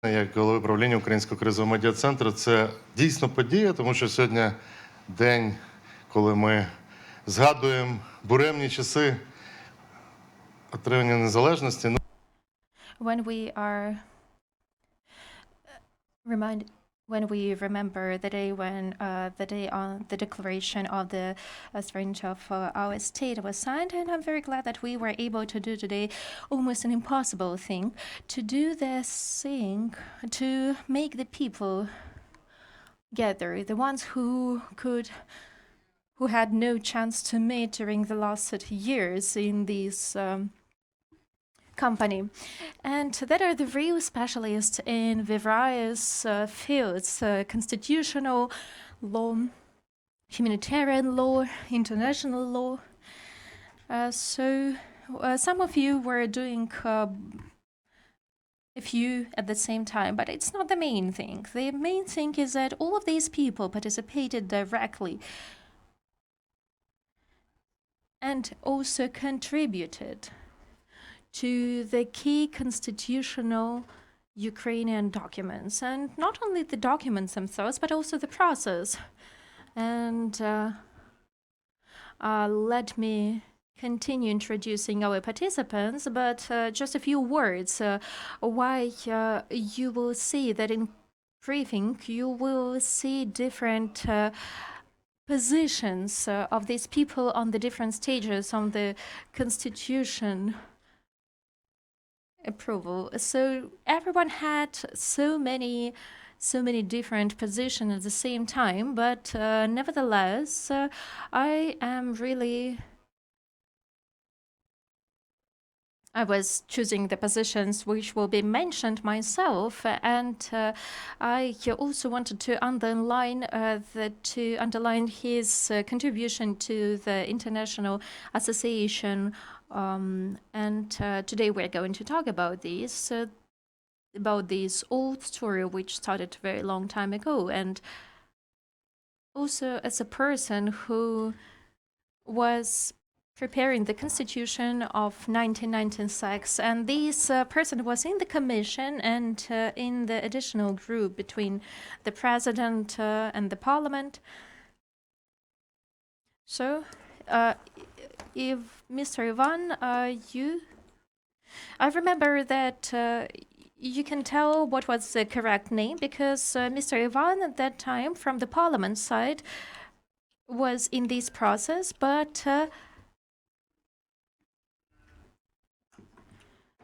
Як голови правління Українського кризового медіа-центру, це дійсно подія, тому що сьогодні день, коли ми згадуємо буремні часи отримання незалежності. When we remember the day when the day on the declaration of the strength of our state was signed, and I'm very glad that we were able to do today almost an impossible thing, to do this thing, to make the people gather, the ones who had no chance to meet during the last 30 years in these company, and that are the real specialists in various fields: constitutional law, humanitarian law, international law. So some of you were doing a few at the same time, but it's not the main thing. The main thing is that all of these people participated directly and also contributed to the key constitutional Ukrainian documents, and not only the documents themselves, but also the process. And let me continue introducing our participants, but just a few words why you will see that in briefing you will see different positions of these people on the different stages on the constitution approval. So everyone had so many different positions at the same time, but nevertheless, I was choosing the positions which will be mentioned myself, and I also wanted to underline his contribution to the International Association. And today we're going to talk about this old story which started a very long time ago, and also as a person who was preparing the Constitution of 1996, and this person was in the Commission and in the additional group between the President and the Parliament. So if Mr. Ivan, I remember that you can tell what was the correct name, because Mr. Ivan at that time from the Parliament side was in this process, but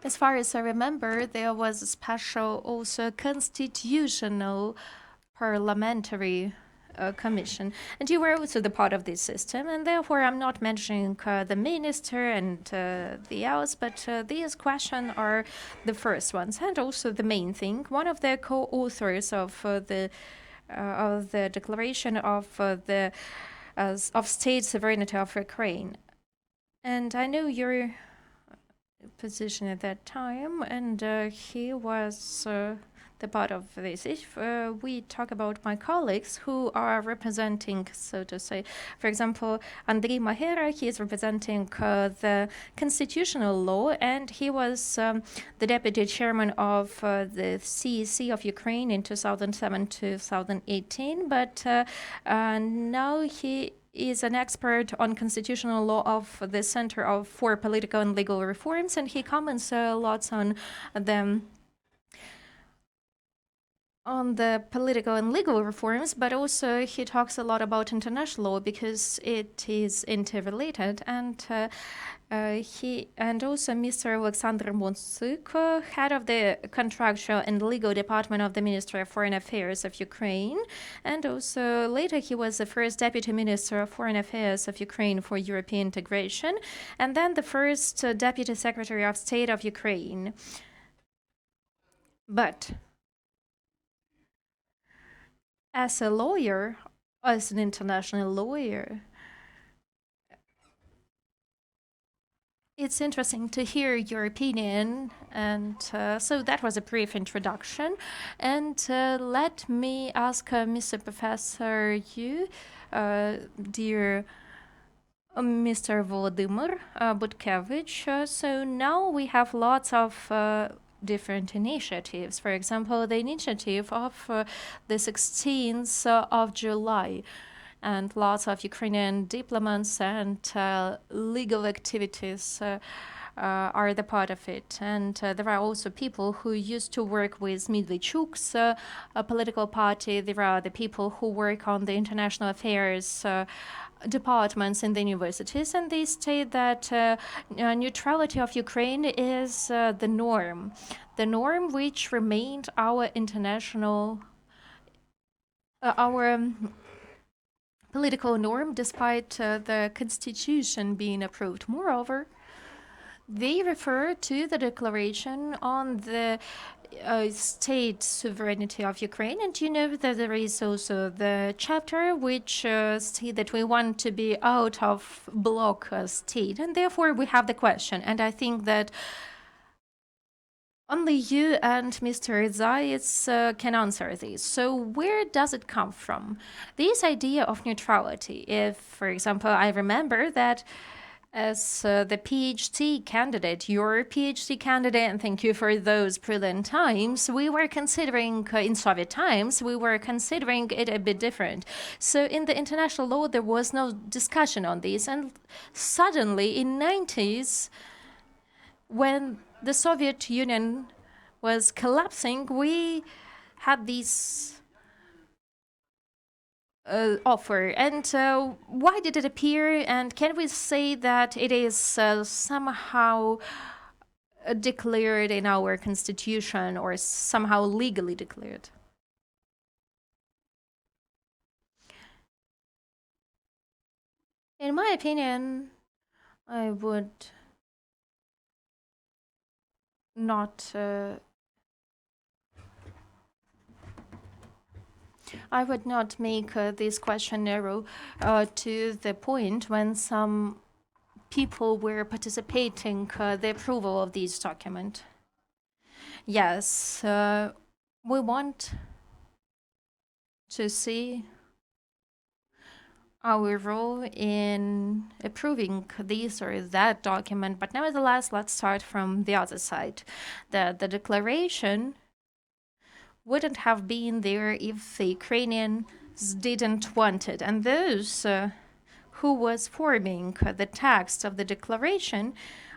as far as I remember, there was a special also constitutional parliamentary commission, and you were also the part of this system, and therefore I'm not mentioning the minister and the else, but these questions are the first ones, and also the main thing. One of the co-authors of the declaration of of state sovereignty of Ukraine, and I know your position at that time, and he was the part of this. If we talk about my colleagues who are representing, so to say, for example, Andriy Mahera, he is representing the constitutional law, and he was the deputy chairman of the CEC of Ukraine in 2007-2018, but now he is an expert on constitutional law of the Center for Political and Legal Reforms, and he comments lots on the political and legal reforms, but also he talks a lot about international law because it is interrelated. And also Mr. Alexander Monsyk, head of the contractual and legal department of the Ministry of Foreign Affairs of Ukraine, and also later he was the first deputy minister of Foreign Affairs of Ukraine for European integration, and then the first deputy secretary of state of Ukraine. But as a lawyer, as an international lawyer, it's interesting to hear your opinion, and so that was a brief introduction. And let me ask Mr. Professor, dear Mr. Volodymyr Butkevich. So now we have lots of different initiatives. For example, the initiative of the 16th of July. And lots of Ukrainian diplomats and legal activities are the part of it. And there are also people who used to work with Medvedchuk's political party. There are the people who work on the international affairs departments in the universities, and they state that neutrality of Ukraine is the norm which remained our international, our political norm despite the constitution being approved. Moreover, they refer to the declaration on the state sovereignty of Ukraine, and you know that there is also the chapter which state that we want to be out of bloc state, and therefore we have the question, and I think that only you and Mr. Zayats can answer this. So where does it come from? This idea of neutrality. If, for example, I remember that as the PhD candidate, your PhD candidate, and thank you for those brilliant times, we were considering, in Soviet times, we were considering it a bit different. So in the international law, there was no discussion on this. And suddenly in 90s, when the Soviet Union was collapsing, we had this offer. And why did it appear? And can we say that it is somehow declared in our constitution or somehow legally declared? In my opinion, I would not make this question narrow to the point when some people were participating the approval of this document. Yes, we want to see our role in approving this or that document, but nevertheless, let's start from the other side. The declaration wouldn't have been there if the Ukrainians didn't want it, and those who was forming the text of the declaration,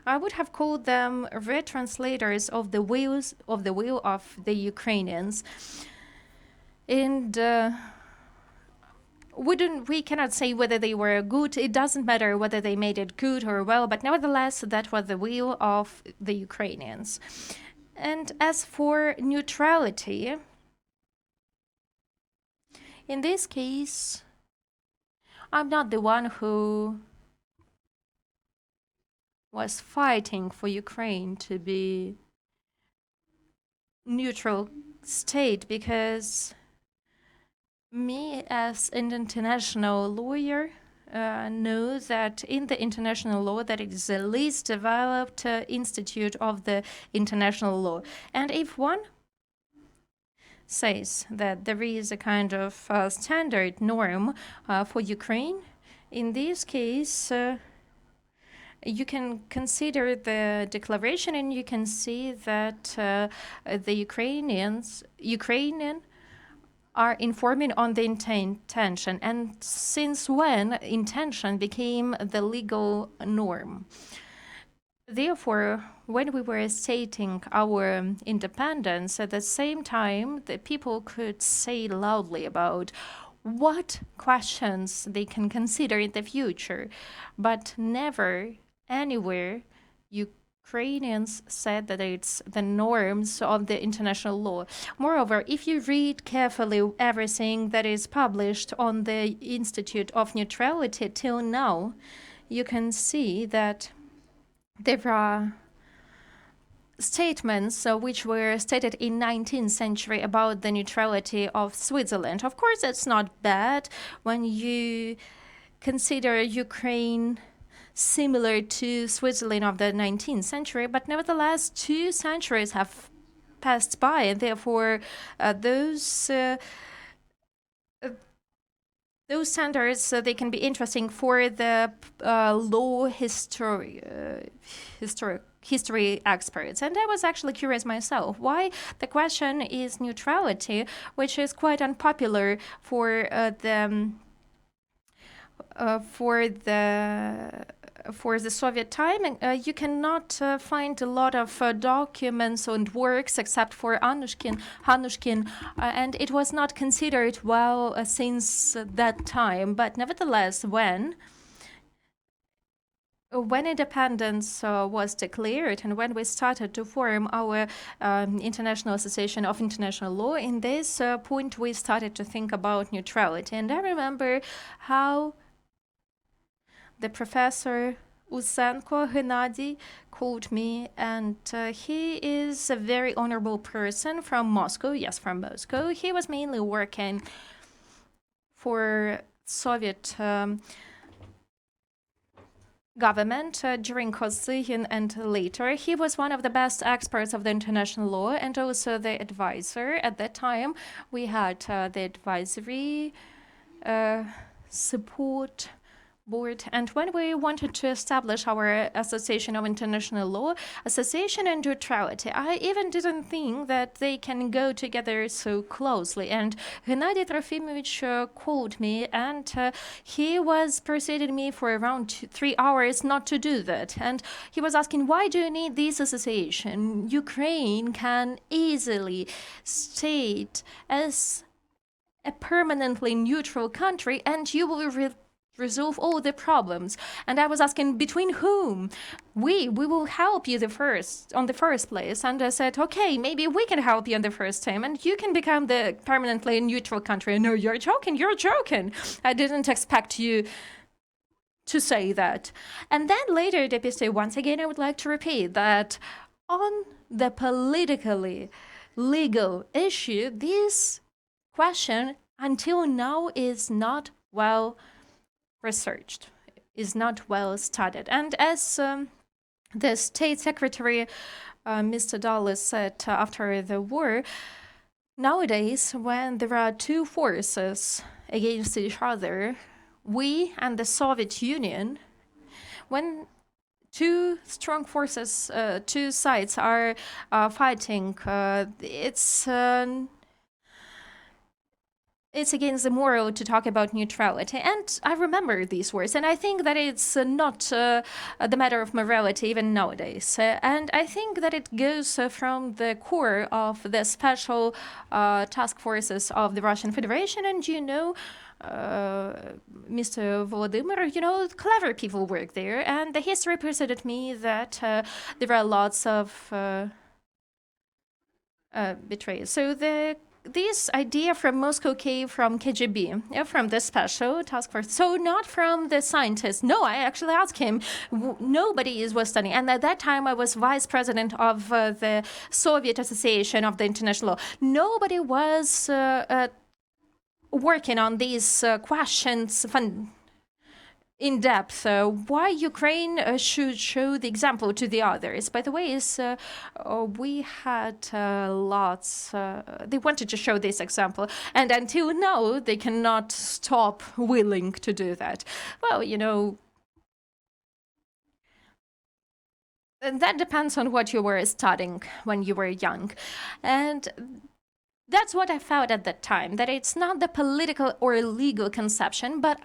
I would have called them retranslators of the will of the Ukrainians. And we cannot say whether they were good. It doesn't matter whether they made it good or well, but nevertheless, that was the will of the Ukrainians. And as for neutrality, in this case, I'm not the one who was fighting for Ukraine to be neutral state, because me as an international lawyer know that in the international law that it is the least developed institute of the international law. And if one says that there is a kind of standard norm for Ukraine, in this case, you can consider the declaration and you can see that the Ukrainian are informing on the intention, and since when intention became the legal norm. Therefore, when we were stating our independence, at the same time, the people could say loudly about what questions they can consider in the future, but never anywhere Ukrainians said that it's the norms of the international law. Moreover, if you read carefully everything that is published on the Institute of Neutrality till now, you can see that there are statements which were stated in 19th century about the neutrality of Switzerland. Of course, it's not bad when you consider Ukraine similar to Switzerland of the 19th century, but nevertheless, 2 centuries have passed by, and therefore those standards they can be interesting for the law history experts. And I was actually curious myself why the question is neutrality, which is quite unpopular for the Soviet time. You cannot find a lot of documents and works except for Hanushkin, and it was not considered well since that time. But nevertheless, when independence was declared and when we started to form our International Association of International Law, in this point we started to think about neutrality. And I remember how the professor Usenko Gennady called me, and he is a very honorable person from Moscow. Yes, from Moscow. He was mainly working for Soviet government during Kosygin and later. He was one of the best experts of the international law and also the advisor. At that time, we had the advisory support board. And when we wanted to establish our Association of International Law, association and neutrality, I even didn't think that they can go together so closely. And Gennady Trofimovich called me, and he was persuading me for around 3 hours not to do that. And he was asking, why do you need this association? Ukraine can easily state as a permanently neutral country, and you will resolve all the problems. And I was asking, between whom? We will help you on the first place. And I said, okay, maybe we can help you on the first time and you can become the permanently neutral country. No, you're joking. I didn't expect you to say that. And then later, Deputy, once again, I would like to repeat that on the politically legal issue, this question until now is not well researched, is not well studied. And as the State Secretary, Mr. Dulles, said after the war, nowadays, when there are two forces against each other, we and the Soviet Union, when two strong forces, two sides are fighting, it's against the moral to talk about neutrality. And I remember these words, and I think that it's not the matter of morality even nowadays. And I think that it goes from the core of the special task forces of the Russian Federation. And Mr. Volodymyr, clever people work there. And the history persuaded me that there are lots of betrayals. So this idea from Moscow came from KGB, from the special task force. So not from the scientists. No, I actually asked him. Nobody was studying. And at that time, I was vice president of the Soviet Association of the International Law. Nobody was working on these questions in depth. Why Ukraine should show the example to the others. By the way, we had lots. They wanted to show this example, and until now, they cannot stop willing to do that. Well, that depends on what you were studying when you were young, and that's what I found at that time. That it's not the political or legal conception, but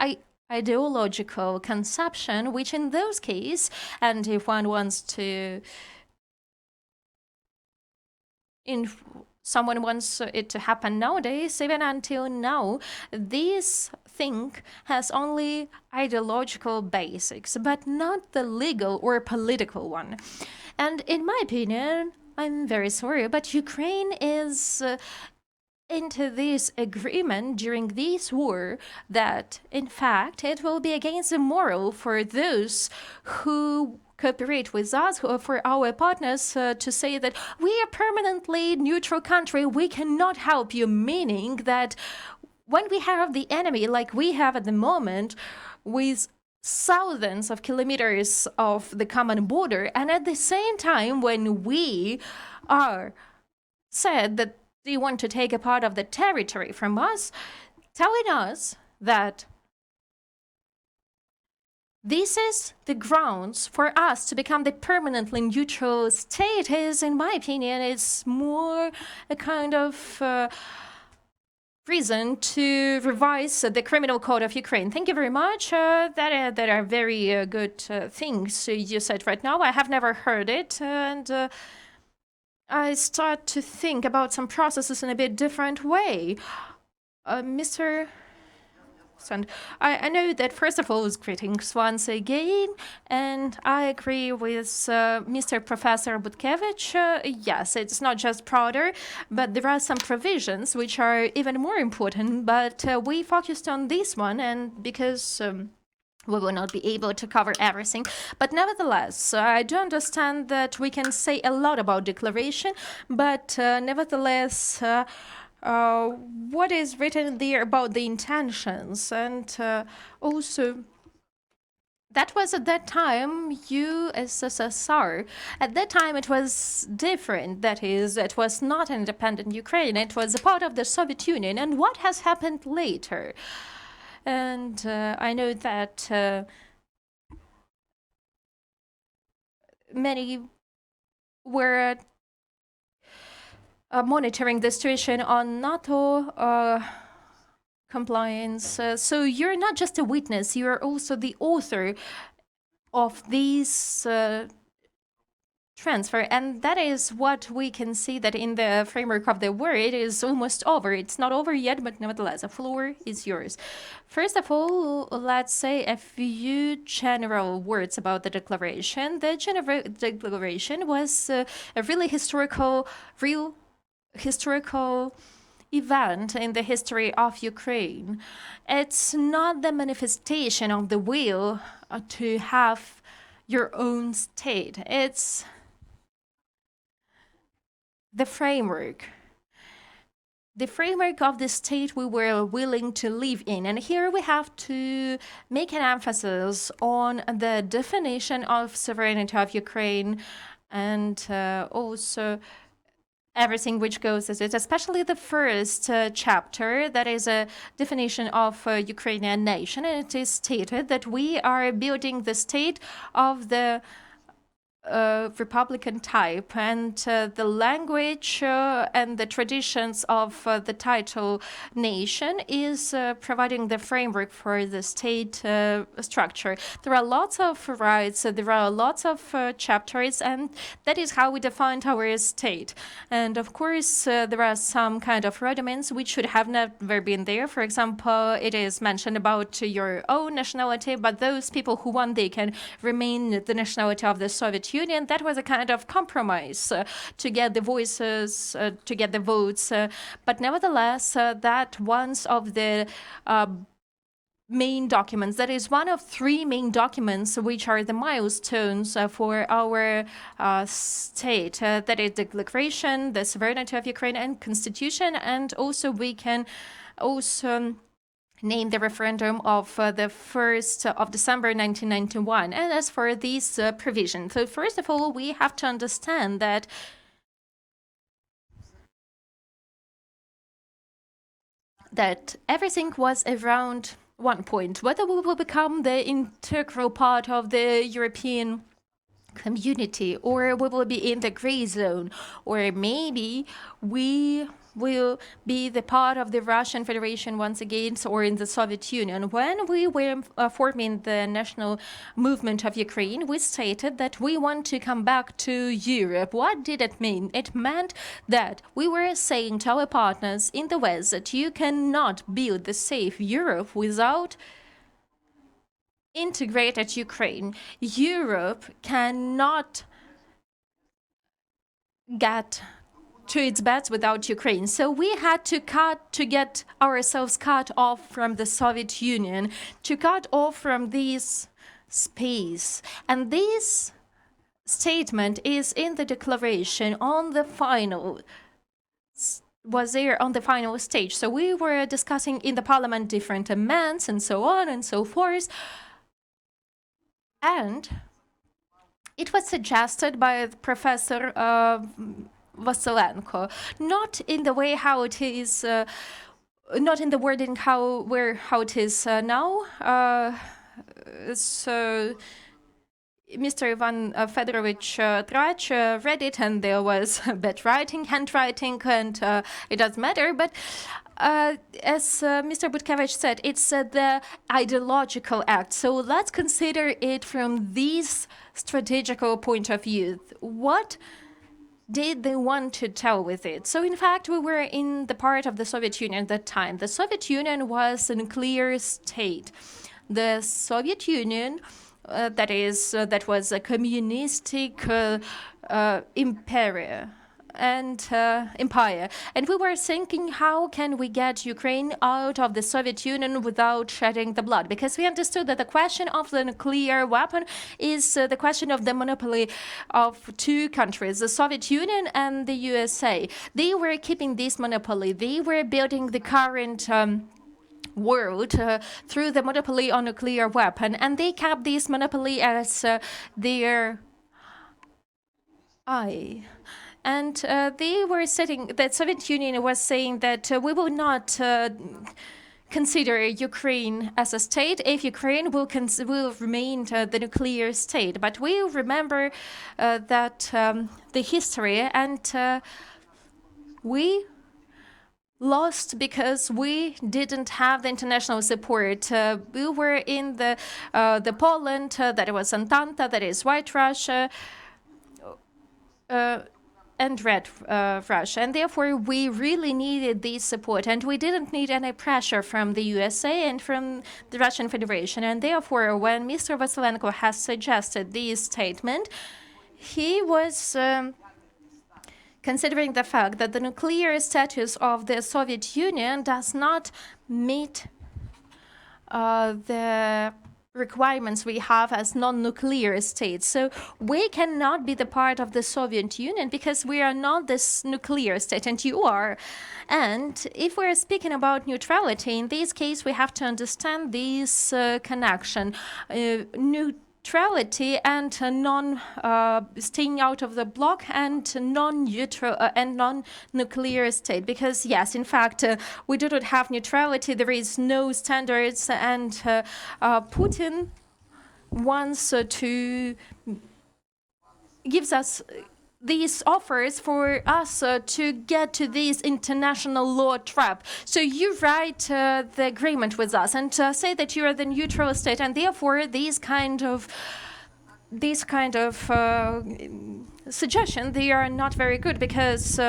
ideological conception, which in those cases, and if one wants to, someone wants it to happen nowadays, even until now, this thing has only ideological basics, but not the legal or political one. And in my opinion, I'm very sorry, but Ukraine is into this agreement during this war that, in fact, it will be against the moral for those who cooperate with us, for our partners, to say that we are permanently neutral country, we cannot help you, meaning that when we have the enemy like we have at the moment, with thousands of kilometers of the common border, and at the same time when we are said that they want to take a part of the territory from us, telling us that this is the grounds for us to become the permanently neutral state. Is, in my opinion, it's more a kind of reason to revise the criminal code of Ukraine. Thank you very much. That are very good things you said right now. I have never heard it, and I start to think about some processes in a bit different way. Mr. Sand, I know that first of all, greetings once again, and I agree with Mr. Professor Butkevich. Yes, it's not just broader, but there are some provisions which are even more important, but we focused on this one, and because we will not be able to cover everything. But nevertheless, I do understand that we can say a lot about declaration, but nevertheless, what is written there about the intentions, and also that was at that time USSR. At that time it was different. That is, it was not an independent Ukraine. It was a part of the Soviet Union. And what has happened later? And I know that many were monitoring the situation on NATO compliance. So you're not just a witness, you're also the author of these transfer, and that is what we can see, that in the framework of the war it is almost over. It's not over yet, but nevertheless, the floor is yours. First of all, let's say a few general words about the declaration. The declaration was a really real historical event in the history of Ukraine. It's not the manifestation of the will to have your own state. It's the framework of the state we were willing to live in. And here we have to make an emphasis on the definition of sovereignty of Ukraine, and also everything which goes as it, especially the first chapter, that is a definition of Ukrainian nation. And it is stated that we are building the state of the Republican type, and the language and the traditions of the title nation is providing the framework for the state structure. There are lots of rights, there are lots of chapters, and that is how we defined our state. And of course, there are some kind of rudiments which should have never been there. For example, it is mentioned about your own nationality, but those people who want, they can remain the nationality of the Soviet Union. That was a kind of compromise to get the voices, to get the votes. But nevertheless, that one of the main documents, that is one of three main documents which are the milestones for our state. That is the Declaration, the Sovereignty of Ukraine, and Constitution. And also we can also name the referendum of the 1st of December 1991. And as for these provisions, so first of all, we have to understand that everything was around one point: whether we will become the integral part of the European community, or we will be in the gray zone, or maybe we will be the part of the Russian Federation once again, or in the Soviet Union. When we were forming the national movement of Ukraine, we stated that we want to come back to Europe. What did it mean? It meant that we were saying to our partners in the West that you cannot build the safe Europe without integrated Ukraine. Europe cannot get to its best without Ukraine. So we had to get ourselves cut off from the Soviet Union, to cut off from this space. And this statement is in the declaration on the final stage. So we were discussing in the parliament different amendments and so on and so forth. And it was suggested by Professor Vasilenko, not in the way how it is, not in the wording how it is now. So Mr. Ivan Fedorovich Trach read it, and there was bad writing, handwriting, and it doesn't matter. But as Mr. Butkevich said, it's the ideological act. So let's consider it from this strategical point of view. What did they want to tell with it? So in fact, we were in the part of the Soviet Union at that time. The Soviet Union was a nuclear state. The Soviet Union, that was a communistic empire. And we were thinking, how can we get Ukraine out of the Soviet Union without shedding the blood? Because we understood that the question of the nuclear weapon is the question of the monopoly of two countries, the Soviet Union and the USA. They were keeping this monopoly. They were building the current world through the monopoly on nuclear weapon, and they kept this monopoly as their eye. And the Soviet Union was saying that we will not consider Ukraine as a state if Ukraine will remain the nuclear state. But we remember that the history, and we lost because we didn't have the international support. We were in the Poland, that was Entente, that is White Russia, and Red Russia, and therefore we really needed this support, and we didn't need any pressure from the USA and from the Russian Federation. And therefore, when Mr. Vasilenko has suggested this statement, he was considering the fact that the nuclear status of the Soviet Union does not meet the requirements we have as non-nuclear states. So we cannot be the part of the Soviet Union because we are not this nuclear state, and you are. And if we're speaking about neutrality, in this case, we have to understand this connection. Neutrality and staying out of the bloc and non-neutral and non-nuclear state. Because yes, in fact, we do not have neutrality. There is no standards, and Putin wants to gives us these offers for us to get to this international law trap. So you write the agreement with us and say that you are the neutral state, and therefore these kind of suggestion, they are not very good because he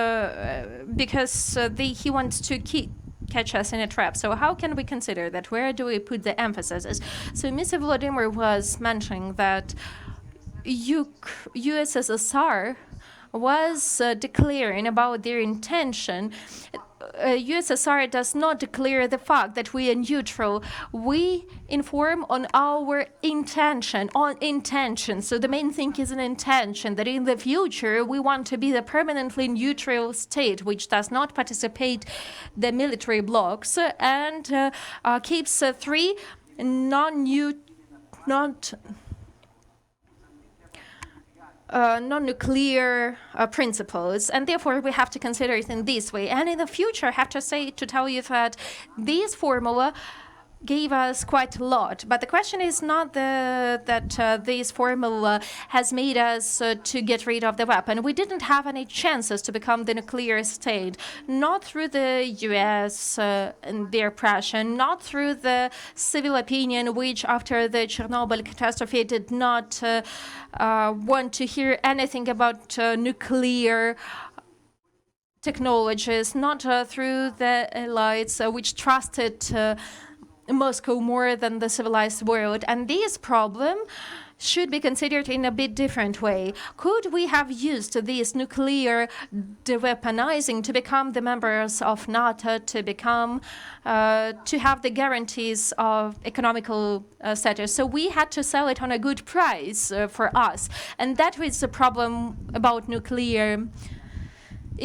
wants to catch us in a trap. So how can we consider that? Where do we put the emphasis? So Mr. Vladimir was mentioning that USSR was declaring about their intention. USSR does not declare the fact that we are neutral. We inform on our intention, So the main thing is an intention, that in the future we want to be the permanently neutral state which does not participate the military blocs and keeps three non-nuclear principles, and therefore we have to consider it in this way. And in the future, I have to tell you that this formula gave us quite a lot. But the question is not that this formula has made us to get rid of the weapon. We didn't have any chances to become the nuclear state, not through the US and their pressure, not through the civil opinion, which after the Chernobyl catastrophe did not want to hear anything about nuclear technologies, not through the elites which trusted Moscow more than the civilized world. And this problem should be considered in a bit different way. Could we have used this nuclear deweaponizing to become the members of NATO, to have the guarantees of economical status? So we had to sell it on a good price for us. And that was the problem about nuclear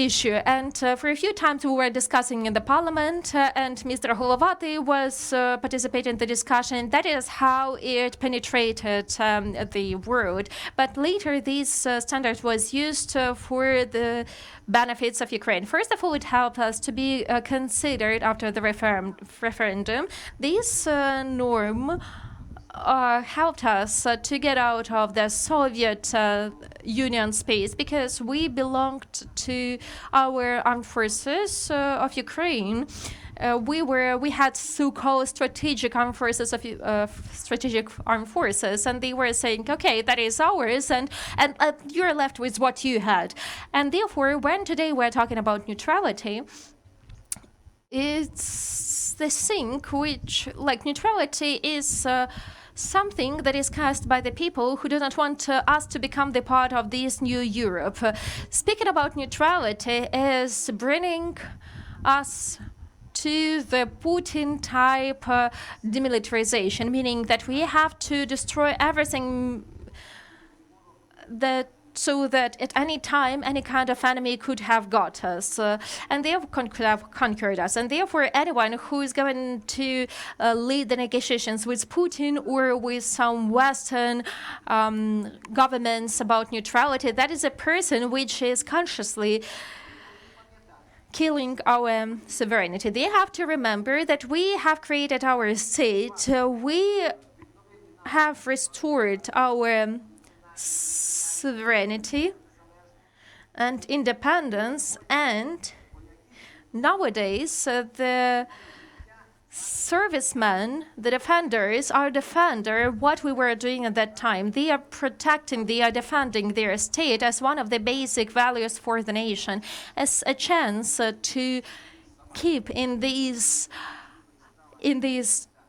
issue. And for a few times we were discussing in the parliament, and Mr. Holovati was participating in the discussion. That is how it penetrated the world. But later this standard was used for the benefits of Ukraine. First of all, it helped us to be considered after the referendum. This norm helped us to get out of the Soviet Union space, because we belonged to our armed forces of Ukraine. We had so-called strategic armed forces and they were saying, okay, that is ours, and you're left with what you had. And therefore, when today we're talking about neutrality, it's the thing which, like, neutrality is something that is cast by the people who do not want us to become the part of this new Europe. Speaking about neutrality is bringing us to the Putin type demilitarization, meaning that we have to destroy everything so that at any time any kind of enemy could have got us, and they could have conquered us. And therefore, anyone who is going to lead the negotiations with Putin or with some Western governments about neutrality, that is a person which is consciously killing our sovereignty. They have to remember that we have created our state, we have restored our sovereignty and independence, and nowadays the servicemen, the defenders, are defending what we were doing at that time. They are protecting, they are defending their state as one of the basic values for the nation, as a chance to keep in these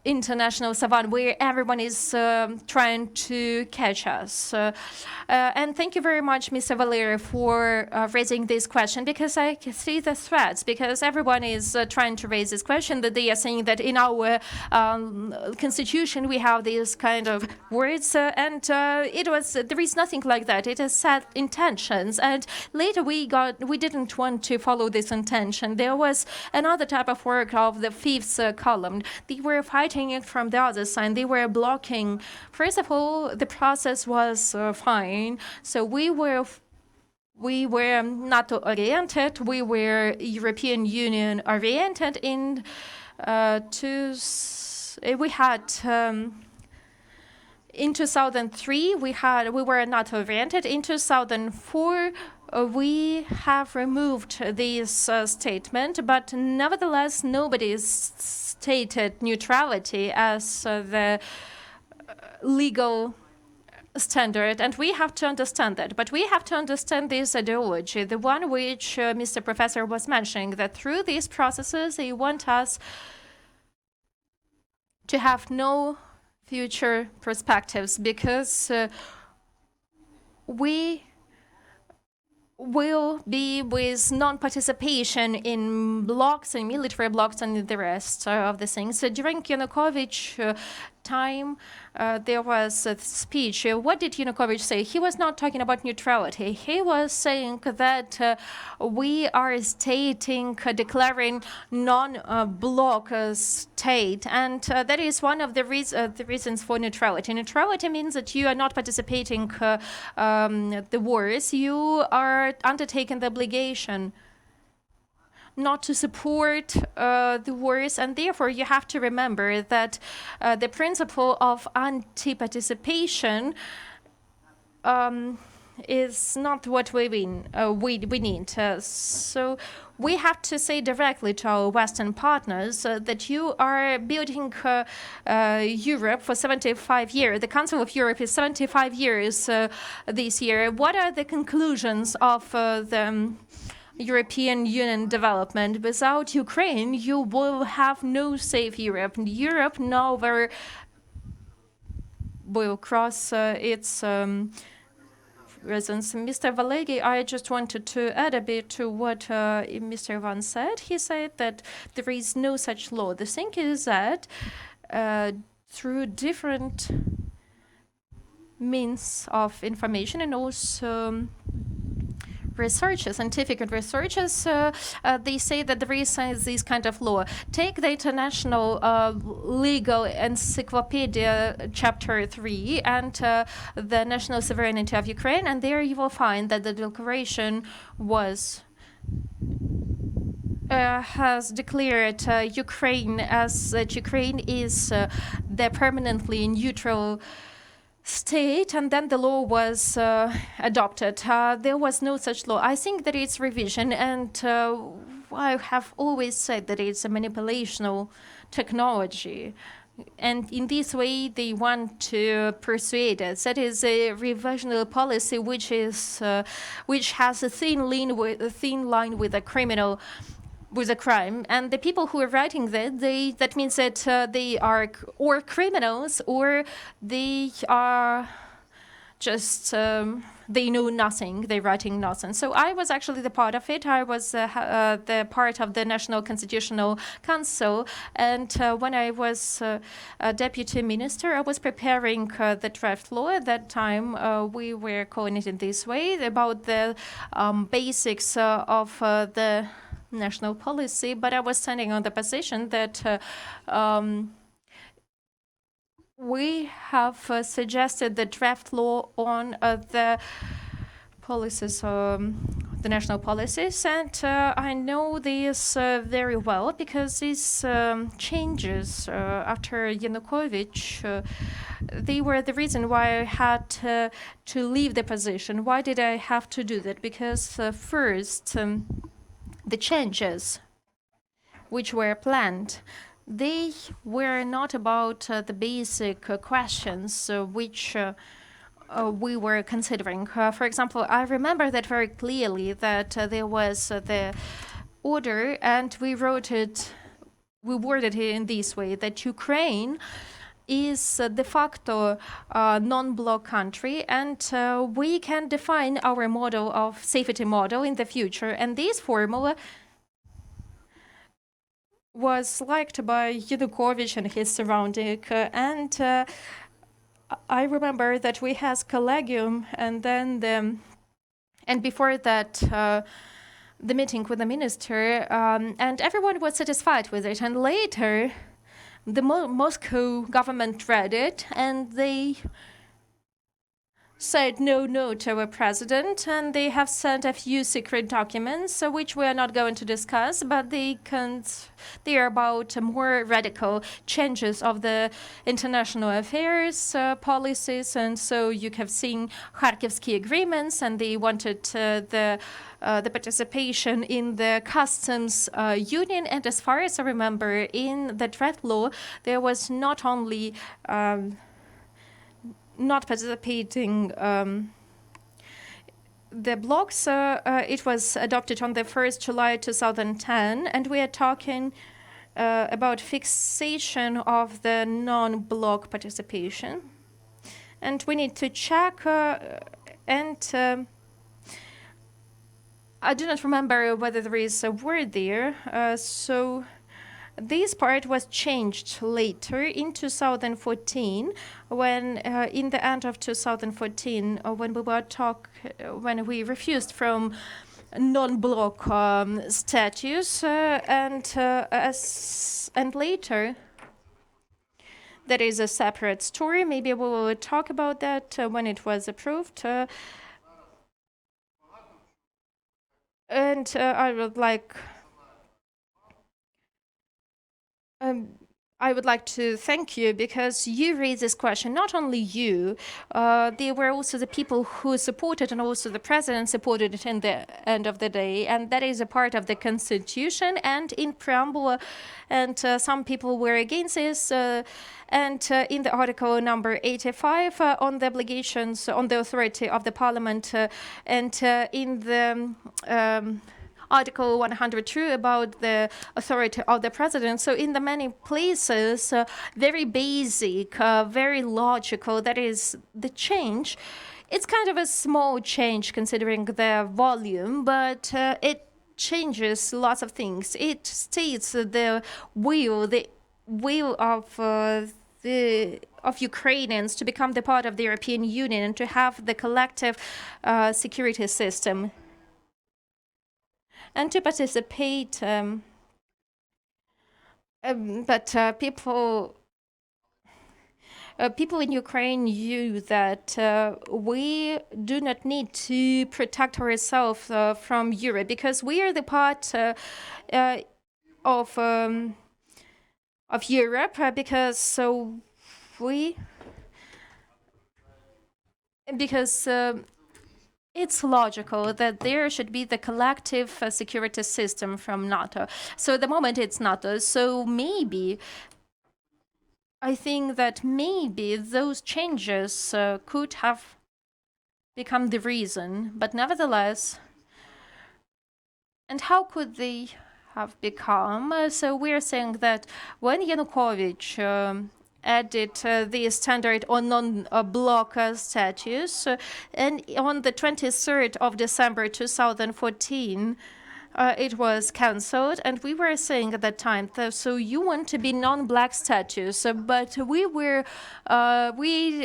international savannah where everyone is trying to catch us. And thank you very much, Mr. Valeri, for raising this question, because I can see the threats, because everyone is trying to raise this question, that they are saying that in our constitution we have these kind of words, and there is nothing like that. It is set intentions, and later we didn't want to follow this intention. There was another type of work of the fifth column. They were fighting it from the other side. They were blocking. First of all, the process was fine. So we were NATO oriented. We were European Union oriented. We had. In 2003, we were NATO oriented. In 2004, we have removed this statement, but nevertheless, nobody stated neutrality as the legal standard, and we have to understand that. But we have to understand this ideology, the one which Mr. Professor was mentioning, that through these processes, they want us to have no future perspectives, because we will be with non-participation in blocks and military blocks and the rest of the things. So during Yanukovych time, there was a speech. What did Yanukovych say? He was not talking about neutrality. He was saying that we are declaring non-block state, and that is one of the reasons for neutrality. Neutrality means that you are not participating the wars. You are undertaking the obligation not to support the wars, and therefore you have to remember that the principle of anti-participation is not what we need. So we have to say directly to our Western partners that you are building Europe for 75 years. The Council of Europe is 75 years this year. What are the conclusions of the European Union development? Without Ukraine, you will have no safe Europe. Europe never will cross its reasons. Mr. Valegi, I just wanted to add a bit to what Mr. Ivan said. He said that there is no such law. The thing is that through different means of information and also researchers, scientific researchers, they say that there is this kind of law. Take the International Legal Encyclopedia, Chapter 3, and the National Sovereignty of Ukraine, and there you will find that the declaration was has declared Ukraine as that Ukraine is the permanently neutral state, and then the law was adopted. There was no such law. I think that it's revision, and I have always said that it's a manipulational technology. And in this way, they want to persuade us. That is a revisional policy, which has a thin line with a criminal, with a crime. And the people who are writing that means that they are or criminals or they are just they know nothing. They're writing nonsense. So I was actually the part of it. I was the part of the National Constitutional Council, and when I was a deputy minister, I was preparing the draft law. At that time, we were calling it in this way about the basics of the national policy. But I was standing on the position that. We have suggested the draft law on the policies, the national policies, and I know this very well because these changes after Yanukovych, they were the reason why I had to leave the position. Why did I have to do that? Because first, the changes which were planned, they were not about the basic questions which we were considering. For example, I remember that very clearly that there was the order, and we worded it in this way, that Ukraine is de facto non-bloc country, and we can define our model of safety model in the future. And this formula was liked by Yanukovych and his surrounding, and I remember that we had collegium, and then and before that the meeting with the minister, and everyone was satisfied with it. And later, the Moscow government read it, and they said no to our president, and they have sent a few secret documents, which we are not going to discuss, but they are about more radical changes of the international affairs policies. And so you have seen Kharkivsky agreements, and they wanted the participation in the customs union. And as far as I remember, in the draft law, there was not only not participating the blocks. It was adopted on the 1st July 2010, and we are talking about fixation of the non-bloc participation. And we need to check, and I do not remember whether there is a word there, so this part was changed later in 2014, when in the end of 2014, when we refused from non-bloc status, and later. That is a separate story. Maybe we will talk about that when it was approved. And I would like. I would like to thank you because you raised this question. Not only you, there were also the people who supported, and also the president supported it in the end of the day. And that is a part of the constitution and in preamble. And some people were against this. And in the article number 85 on the obligations, on the authority of the parliament, and in the Article 102 about the authority of the president. So in the many places, very basic, very logical, that is the change. It's kind of a small change considering the volume, but it changes lots of things. It states the will of Ukrainians to become the part of the European Union and to have the collective security system. And to participate, but people in Ukraine knew that we do not need to protect ourselves from Europe because we are the part of Europe, because because it's logical that there should be the collective security system from NATO. So at the moment it's NATO. So maybe I think that maybe those changes could have become the reason, but nevertheless, and how could they have become? So we're saying that when Yanukovych added the standard on non-block status, and on the 23rd of December 2014, it was cancelled, and we were saying at that time, so you want to be non-black status, but we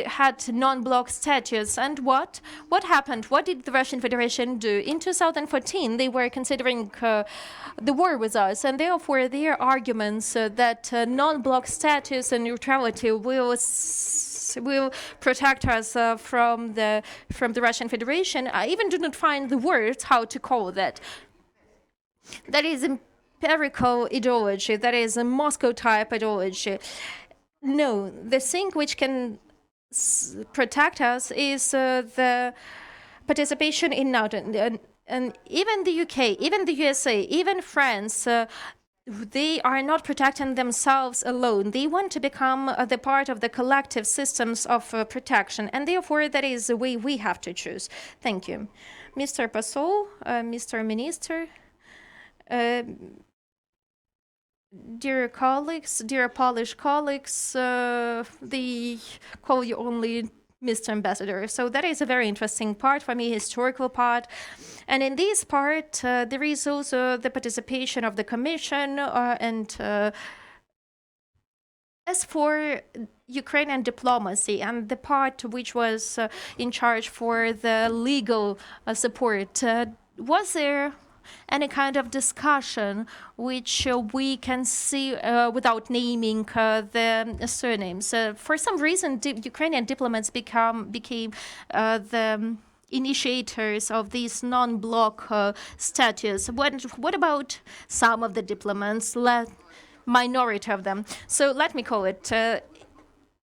had non-block status, and what happened? What did the Russian Federation do? In 2014, they were considering the war with us, and therefore their arguments that non-block status and neutrality will protect us from the Russian Federation. I even do not find the words how to call that. That is empirical ideology. That is a Moscow type ideology. No, the thing which can protect us is the participation in NATO. And even the UK, even the USA, even France, they are not protecting themselves alone. They want to become the part of the collective systems of protection. And therefore, that is the way we have to choose. Thank you. Mr. Posol, Mr. Minister. Dear colleagues, dear Polish colleagues, they call you only Mr. Ambassador. So that is a very interesting part for me, historical part. And in this part, there is also the participation of the Commission and as for Ukrainian diplomacy and the part which was in charge for the legal support, was there any kind of discussion which we can see without naming the surnames? For some reason, Ukrainian diplomats became the initiators of these non-block status. What about some of the diplomats, minority of them? So let me call it.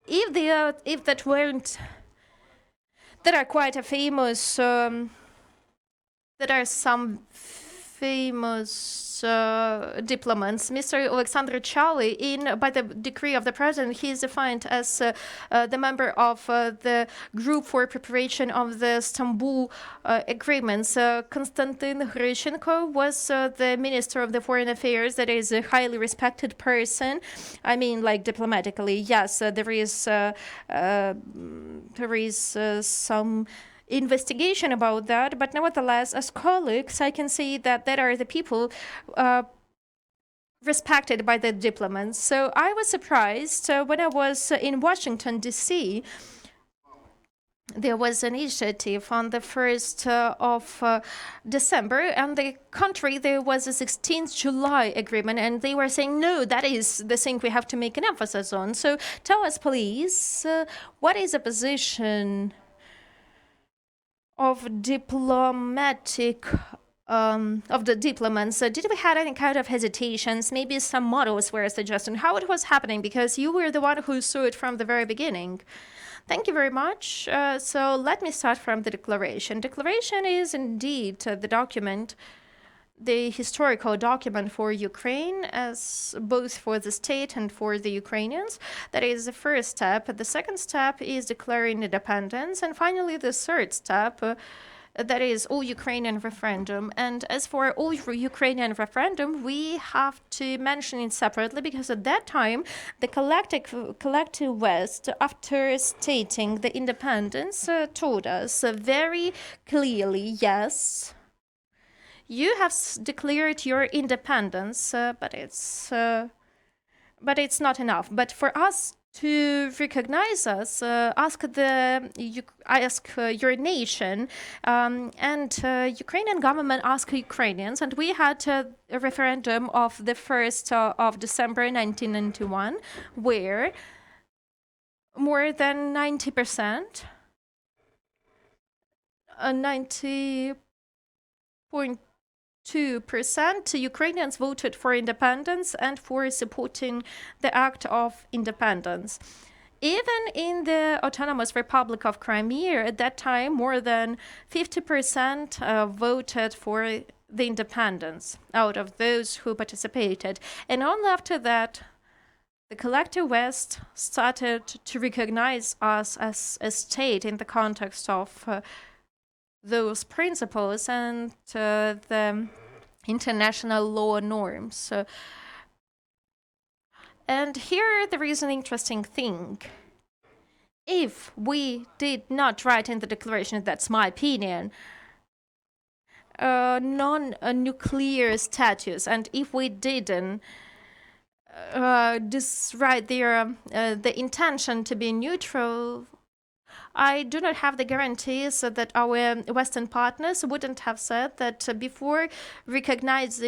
If that weren't, there are quite a famous. There are some famous diplomats. Mr. Alexander Charlie, by the decree of the president, he is defined as the member of the group for preparation of the Istanbul agreements. Konstantin Hryshenko was the minister of the foreign affairs. That is a highly respected person. I mean, like diplomatically, yes, there is some investigation about that, but nevertheless, as colleagues, I can see that there are the people respected by the diplomats. So I was surprised when I was in Washington, D.C. There was an initiative on the 1st of December, and the country, there was a 16th July agreement, and they were saying, no, that is the thing we have to make an emphasis on. So tell us, please, what is the position of diplomatic of the diplomats? Did we have any kind of hesitations? Maybe some models were suggested how it was happening, because you were the one who saw it from the very beginning. Thank you very much. So let me start from the declaration. Declaration is indeed the document, the historical document for Ukraine, as both for the state and for the Ukrainians. That is the first step. The second step is declaring independence. And finally, the third step, that is all Ukrainian referendum. And as for all Ukrainian referendum, we have to mention it separately, because at that time, the collective West, after stating the independence, told us very clearly, yes, you have declared your independence, but it's not enough. But for us to recognize us, ask your nation, and Ukrainian government asked Ukrainians, and we had a referendum of the 1st of December 1991, where more than 90%, 90.2 2% Ukrainians voted for independence and for supporting the act of independence. Even in the Autonomous Republic of Crimea, at that time, more than 50% voted for the independence out of those who participated. And only after that, the collective West started to recognize us as a state in the context of those principles and the international law norms. And here there is an interesting thing. If we did not write in the declaration, that's my opinion, non-nuclear status, and if we didn't write there the intention to be neutral, I do not have the guarantees that our Western partners wouldn't have said that before we recognize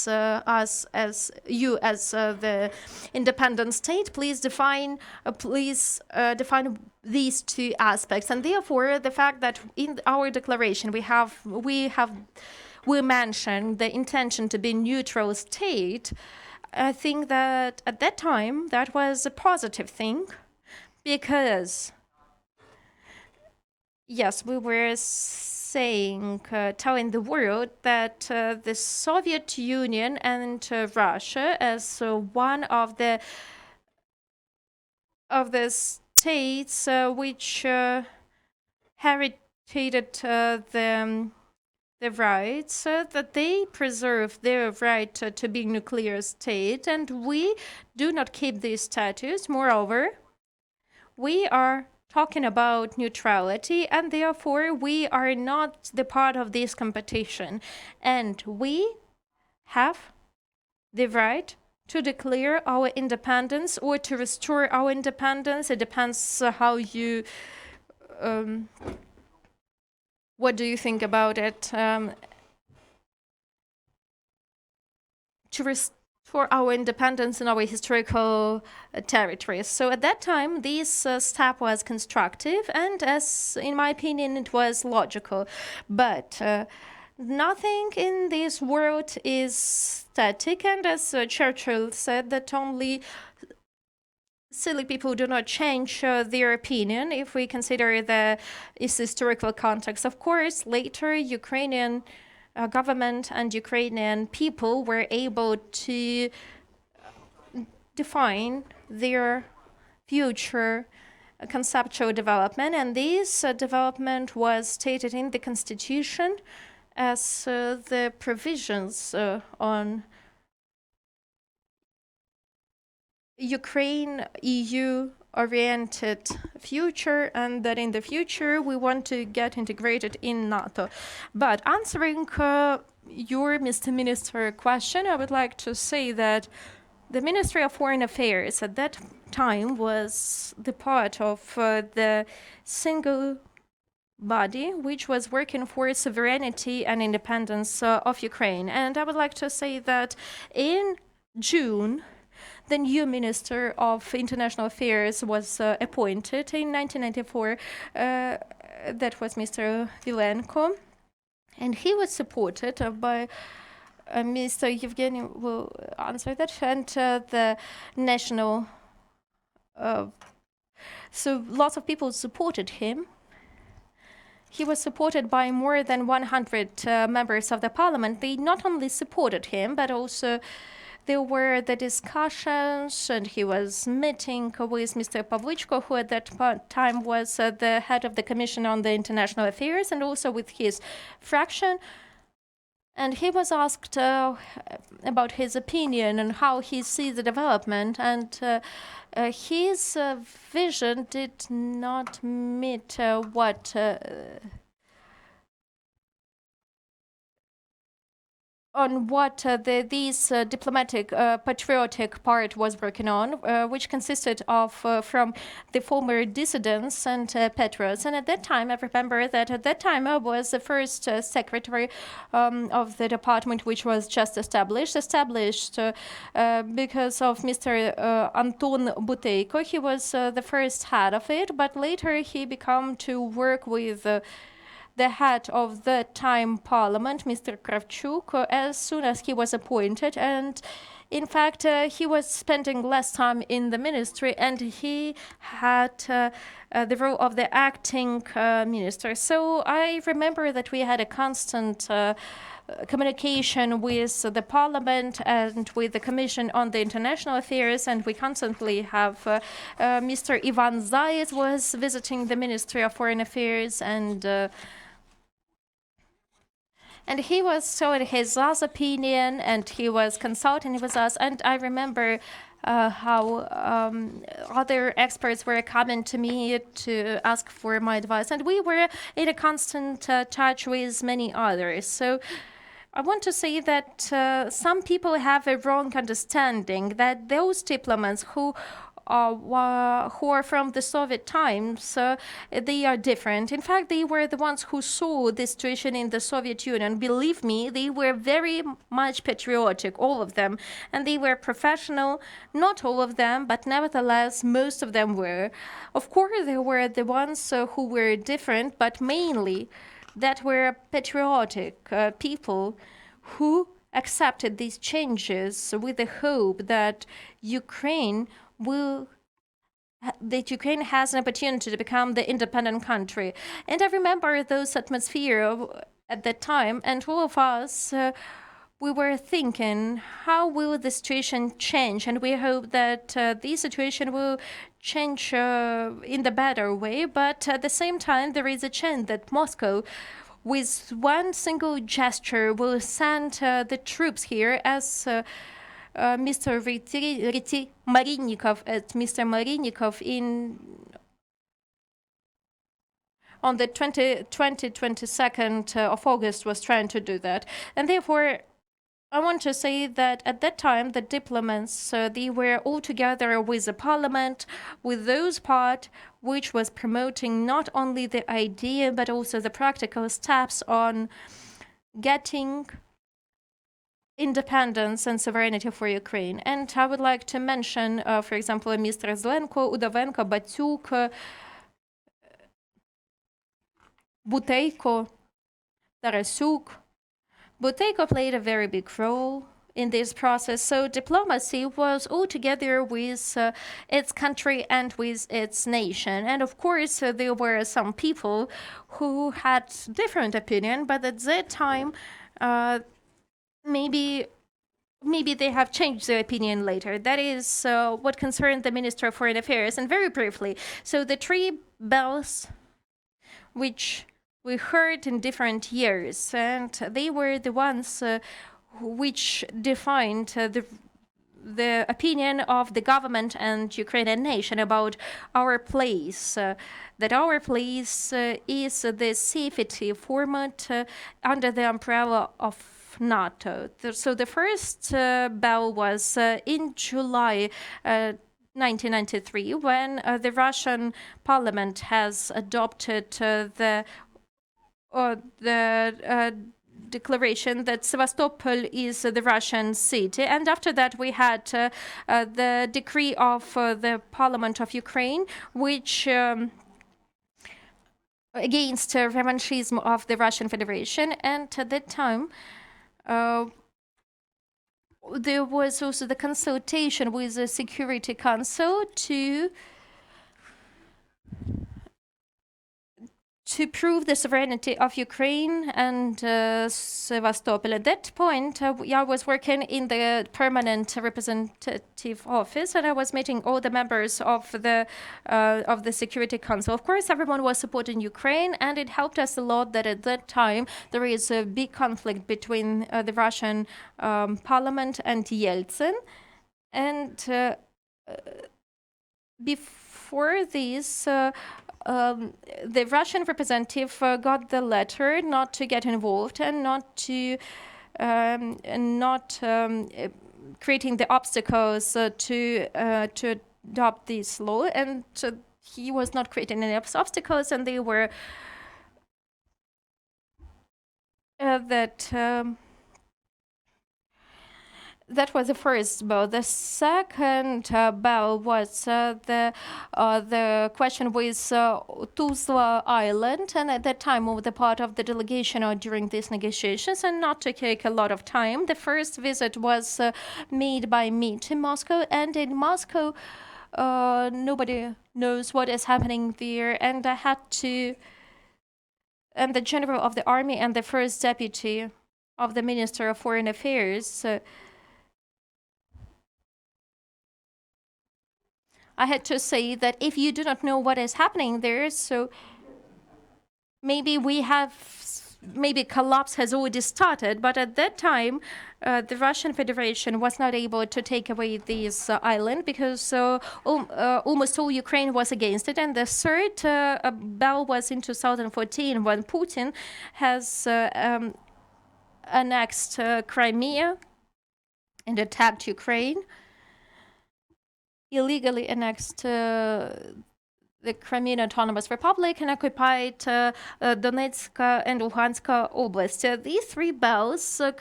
us as the independent state, please define these two aspects. And therefore, the fact that in our declaration we mentioned the intention to be neutral state, I think that at that time that was a positive thing. Because, yes, we were telling the world that the Soviet Union and Russia, as one of the states which heritated the rights, that they preserve their right to be nuclear state, and we do not keep this status. Moreover, we are talking about neutrality, and therefore we are not the part of this competition. And we have the right to declare our independence or to restore our independence. It depends how you... what do you think about it? To restore our independence in our historical territories. So at that time, this step was constructive, and as in my opinion, it was logical. But nothing in this world is static, and as Churchill said, that only silly people do not change their opinion if we consider the historical context. Of course, later Ukrainian government and Ukrainian people were able to define their future conceptual development, and this development was stated in the constitution as the provisions on Ukraine EU-oriented future, and that in the future we want to get integrated in NATO. But answering your, Mr. Minister, question, I would like to say that the Ministry of Foreign Affairs at that time was the part of the single body which was working for sovereignty and independence of Ukraine. And I would like to say that in June, the new Minister of International Affairs was appointed in 1994. That was Mr. Vilenko. And he was supported by Mr. Yevgeny will answer that, and the national... so lots of people supported him. He was supported by more than 100 members of the parliament. They not only supported him, but also there were the discussions, and he was meeting with Mr. Pavlichko, who at that time was the head of the Commission on the International Affairs, and also with his fraction. And he was asked about his opinion and how he sees the development, and his vision did not meet what this diplomatic patriotic part was working on, which consisted of from the former dissidents and patriots. And at that time, I remember that at that time I was the first secretary of the department, which was just established because of Mr. Anton Buteyko. He was the first head of it, but later he became to work with the head of the time parliament, Mr. Kravchuk, as soon as he was appointed. And in fact, he was spending less time in the ministry, and he had the role of the acting minister. So I remember that we had a constant communication with the parliament and with the commission on the international affairs, and we constantly have Mr. Ivan Zayed was visiting the Ministry of Foreign Affairs, and he was showing his last opinion, and he was consulting with us. And I remember how other experts were coming to me to ask for my advice, and we were in a constant touch with many others. So I want to say that some people have a wrong understanding that those diplomats who are from the Soviet times, they are different. In fact, they were the ones who saw the situation in the Soviet Union. Believe me, they were very much patriotic, all of them, and they were professional. Not all of them, but nevertheless, most of them were. Of course, there were the ones who were different, but mainly that were patriotic people who accepted these changes with the hope that Ukraine has an opportunity to become the independent country. And I remember those atmosphere at that time, and all of us, we were thinking, how will the situation change? And we hope that the situation will change in the better way. But at the same time, there is a chance that Moscow, with one single gesture, will send the troops here, as Mr. Marinnikov, Mr. Marinnikov on the 22nd of August was trying to do that. And therefore, I want to say that at that time, the diplomats, they were all together with the parliament, with those part which was promoting not only the idea, but also the practical steps on getting independence and sovereignty for Ukraine. And I would like to mention, for example, Mr. Zlenko, Udovenko, Batyuk, Buteyko, Tarasuk. Buteyko played a very big role in this process. So diplomacy was all together with its country and with its nation. And of course, there were some people who had different opinion, but at that time, maybe they have changed their opinion later. That is what concerned the Minister of Foreign Affairs. And very briefly, so the three bells which we heard in different years, and they were the ones which defined the opinion of the government and Ukrainian nation about our place, that our place is the safety format under the umbrella of NATO. So the first bell was in July 1993, when the Russian parliament has adopted the declaration that Sevastopol is the Russian city. And after that, we had the decree of the Parliament of Ukraine, which against revanchism of the Russian Federation. And at that time, there was also the consultation with the Security Council to prove the sovereignty of Ukraine and Sevastopol. At that point, I was working in the permanent representative office, and I was meeting all the members of the Security Council. Of course, everyone was supporting Ukraine, and it helped us a lot that at that time there is a big conflict between the Russian parliament and Yeltsin. And before this, the Russian representative got the letter not to get involved and not creating the obstacles to adopt this law, and he was not creating any obstacles, and they were That was the first bell. The second bell was the question with Tuzla Island, and at that time, we the part of the delegation during these negotiations, and not to take a lot of time. The first visit was made by me to Moscow, and in Moscow, nobody knows what is happening there, and I had to. And the general of the army and the first deputy of the Minister of Foreign Affairs. I had to say that if you do not know what is happening there, so maybe maybe collapse has already started, but at that time, the Russian Federation was not able to take away this island because almost all Ukraine was against it. And the third bell was in 2014 when Putin has annexed Crimea and attacked Ukraine. Illegally annexed the Crimean Autonomous Republic and occupied Donetsk and Luhansk Oblast. These three bells were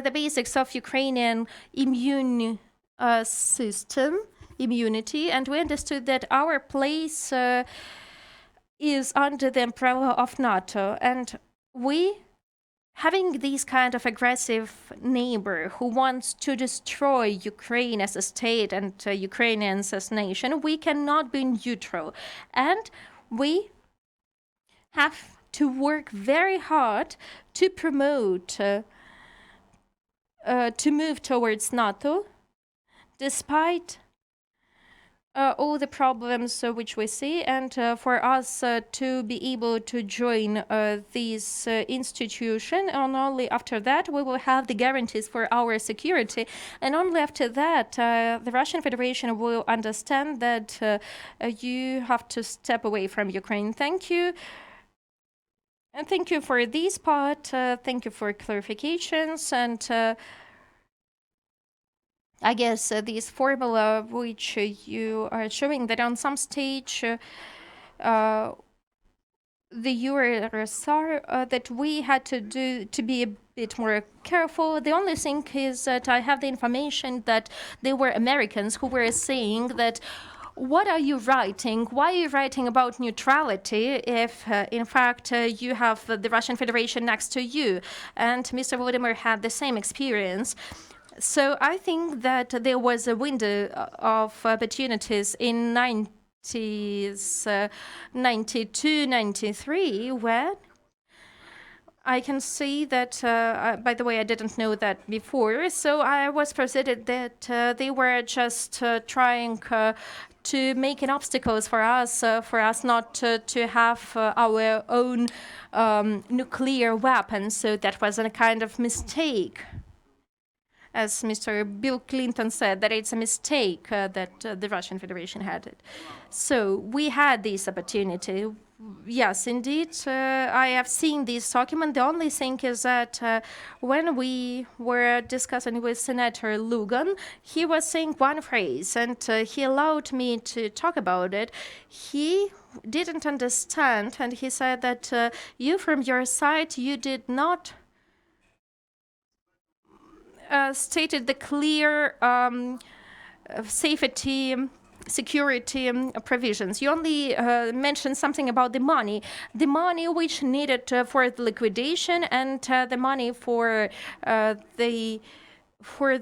the basics of Ukrainian immune system, immunity, and we understood that our place is under the umbrella of NATO, and we having this kind of aggressive neighbor who wants to destroy Ukraine as a state and Ukrainians as a nation, we cannot be neutral. And we have to work very hard to promote, to move towards NATO, despite all the problems which we see, and for us to be able to join this institution, and only after that we will have the guarantees for our security, and only after that the Russian Federation will understand that you have to step away from Ukraine. Thank you. And thank you for this part. Thank you for clarifications, and I guess this formula which you are showing that on some stage the USSR that we had to do to be a bit more careful. The only thing is that I have the information that they were Americans who were saying that what are you writing? Why are you writing about neutrality if, in fact, you have the Russian Federation next to you? And Mr. Vladimir had the same experience. So I think that there was a window of opportunities in 92, 93, where I can see that, by the way, I didn't know that before. So I was persuaded that they were just trying to make an obstacles for us not to have our own nuclear weapons. So that was a kind of mistake. As Mr. Bill Clinton said, that it's a mistake that the Russian Federation had it. So we had this opportunity. Yes, indeed, I have seen this document. The only thing is that when we were discussing with Senator Lugan, he was saying one phrase, and he allowed me to talk about it. He didn't understand, and he said that you, from your side, you did not stated the clear safety, security provisions. You only mentioned something about the money which needed for the liquidation, and the money for the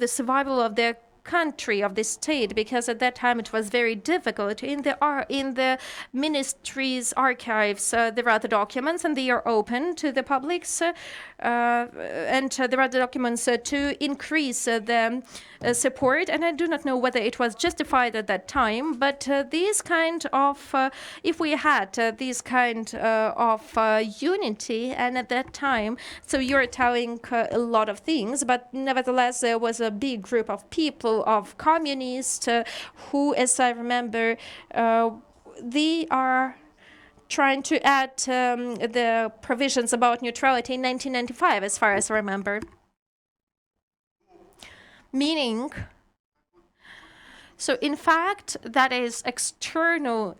survival of the country, of the state, because at that time it was very difficult. In the ministry's archives there are the documents, and they are open to the public, and there are the documents to increase the support, and I do not know whether it was justified at that time, but this kind of if we had this kind of unity, and at that time, so you're telling a lot of things, but nevertheless there was a big group of people, of communists who, as I remember, they are trying to add the provisions about neutrality in 1995, as far as I remember. Meaning, so in fact, that is external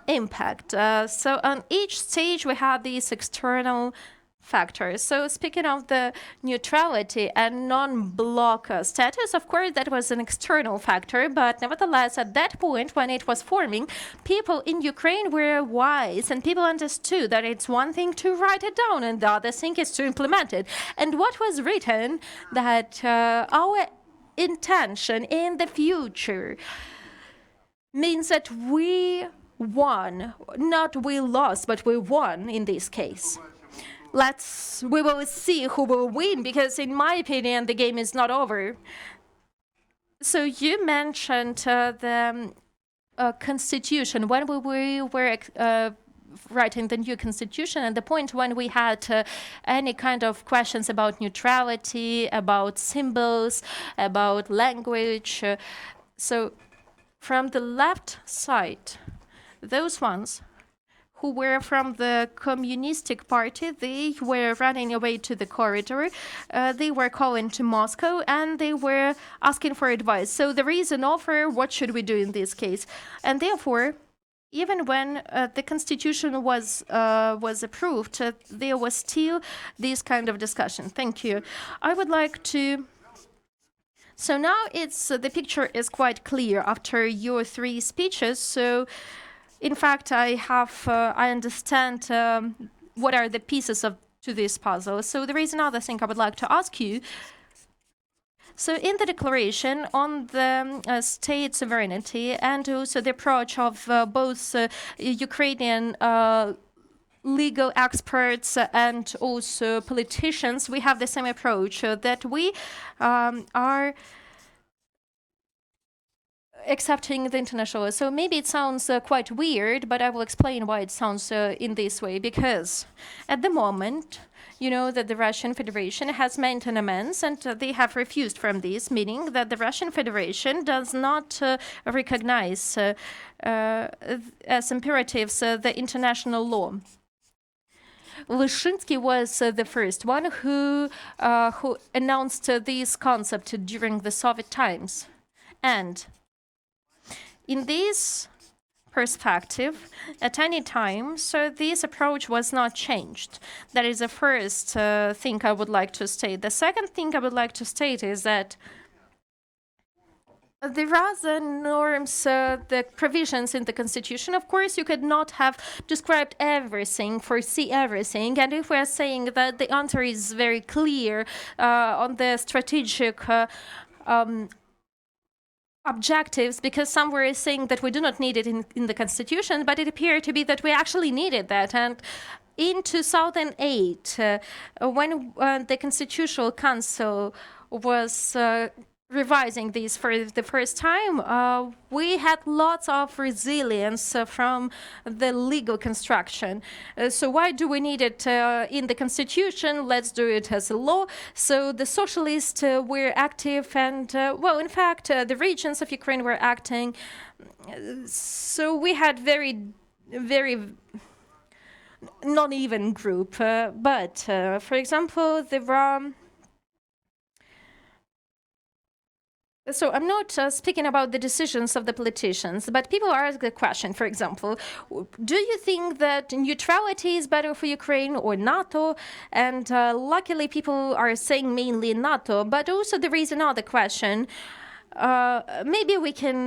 impact. So on each stage, we have these external factors. So speaking of the neutrality and non-block status, of course, that was an external factor, but nevertheless, at that point when it was forming, people in Ukraine were wise and people understood that it's one thing to write it down and the other thing is to implement it. And what was written that our intention in the future means that we won, not we lost, but we won in this case. We will see who will win, because in my opinion, the game is not over. So you mentioned the constitution. When we were writing the new constitution, and the point when we had any kind of questions about neutrality, about symbols, about language. So from the left side, those ones who were from the communistic party, they were running away to the corridor. They were calling to Moscow and they were asking for advice. So there is an offer, what should we do in this case? And therefore, even when the constitution was approved, there was still this kind of discussion. Thank you. I would like to... So now the picture is quite clear after your three speeches. So in fact, I understand what are the pieces to this puzzle. So there is another thing I would like to ask you. So in the declaration on the state sovereignty and also the approach of both Ukrainian legal experts and also politicians, we have the same approach that we are accepting the international law. So maybe it sounds quite weird, but I will explain why it sounds in this way. Because at the moment, you know that the Russian Federation has made an amends and they have refused from this, meaning that the Russian Federation does not recognize as imperatives the international law. Lyshinsky was the first one who announced this concept during the Soviet times. And in this perspective, at any time, so this approach was not changed. That is the first thing I would like to state. The second thing I would like to state is that there are the norms, the provisions in the Constitution. Of course, you could not have described everything, foresee everything. And if we are saying that the answer is very clear on the strategic objectives, because some were saying that we do not need it in the Constitution, but it appeared to be that we actually needed that. And in 2008, when the Constitutional Council was revising this for the first time, we had lots of resilience from the legal construction. So why do we need it in the Constitution? Let's do it as a law. So the socialists were active and, well, in fact, the regions of Ukraine were acting. So we had very non-even group. But, for example, there are... So I'm not speaking about the decisions of the politicians, but people ask the question, for example, do you think that neutrality is better for Ukraine or NATO? And luckily people are saying mainly NATO, but also there is another question. Maybe we can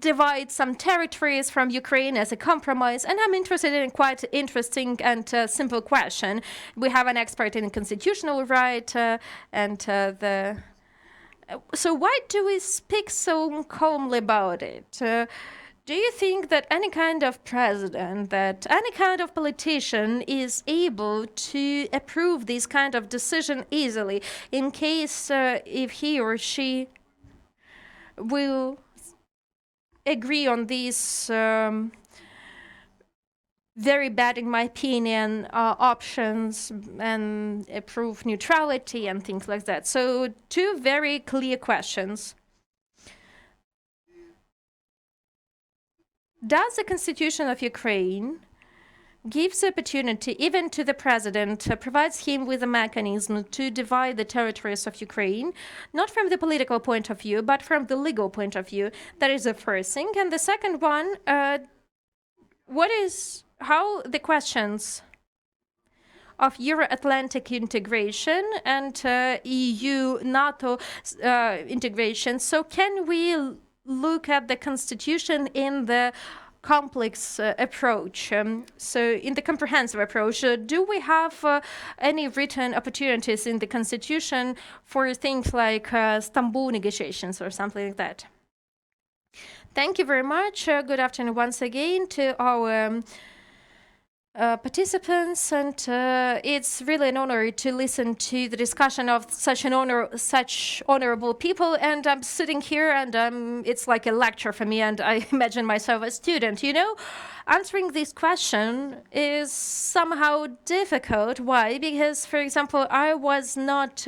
divide some territories from Ukraine as a compromise. And I'm interested in quite interesting and simple question. We have an expert in constitutional right and the... So why do we speak so calmly about it? Do you think that any kind of president, that any kind of politician is able to approve this kind of decision easily in case if he or she will agree on these very bad, in my opinion, options and approve neutrality and things like that? So two very clear questions. Does the Constitution of Ukraine gives the opportunity even to the president, provides him with a mechanism to divide the territories of Ukraine, not from the political point of view, but from the legal point of view? That is the first thing. And the second one, how the questions of Euro-Atlantic integration and EU-NATO integration. So can we look at the constitution in the complex approach, so in the comprehensive approach? Do we have any written opportunities in the constitution for things like Istanbul negotiations or something like that? Thank you very much. Good afternoon once again to our participants, and it's really an honor to listen to the discussion of such honorable people. And I'm sitting here, and it's like a lecture for me, and I imagine myself a student. Answering this question is somehow difficult. Why? Because, for example, I was not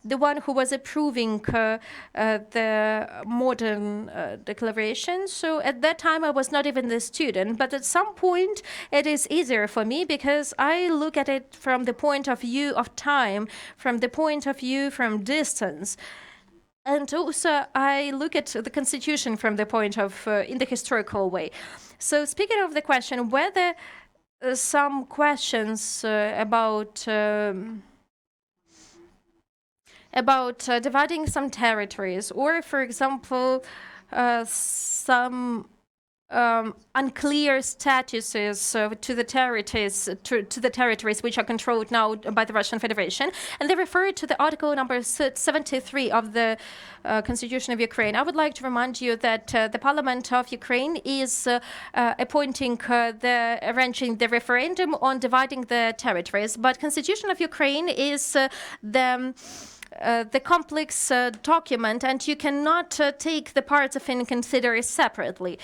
the one who was approving the modern declaration. So at that time, I was not even the student. But at some point, it is easier for me because I look at it from the point of view of time, from the point of view from distance. And also, I look at the constitution from the point of, in the historical way. So speaking of the question, whether some questions about dividing some territories, or, for example, some unclear statuses to the territories which are controlled now by the Russian Federation, and they refer to the article number 73 of the Constitution of Ukraine. I would like to remind you that the Parliament of Ukraine is arranging the referendum on dividing the territories, but Constitution of Ukraine is the complex document, and you cannot take the parts of it and consider it separately.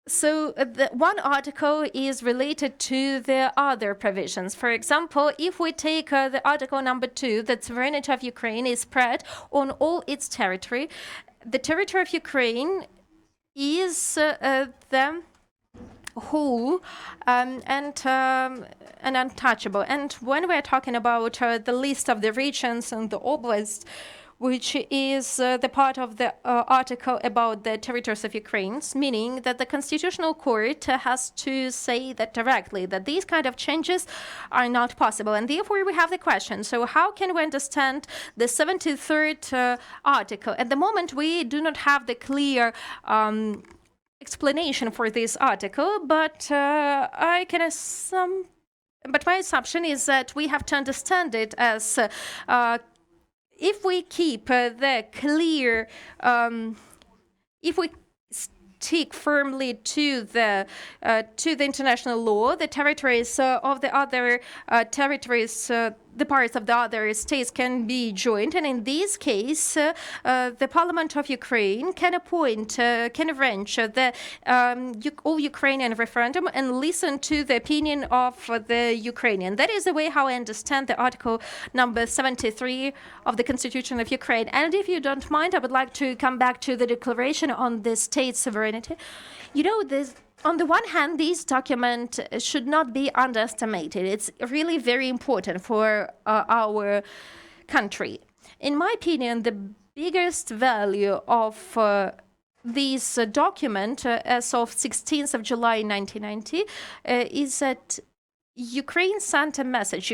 So the one article is related to the other provisions. For example, if we take the article number 2, the sovereignty of Ukraine is spread on all its territory. The territory of Ukraine is the whole and untouchable. And when we're talking about the list of the regions and the oblasts, which is the part of the article about the territories of Ukraine, meaning that the Constitutional Court has to say that directly, that these kind of changes are not possible. And therefore, we have the question, so how can we understand the 73rd article? At the moment, we do not have the clear explanation for this article, but my assumption is that we have to understand it as if we keep the clear, if we stick firmly to the international law, the territories of the other territories, the parts of the other states can be joined, and in this case, the Parliament of Ukraine can appoint, can arrange the all Ukrainian referendum and listen to the opinion of the Ukrainian. That is the way how I understand the article number 73 of the Constitution of Ukraine. And if you don't mind, I would like to come back to the declaration on the state sovereignty. On the one hand, this document should not be underestimated. It's really very important for our country. In my opinion, the biggest value of this document as of 16th of July 1990 is that Ukrainians sent a message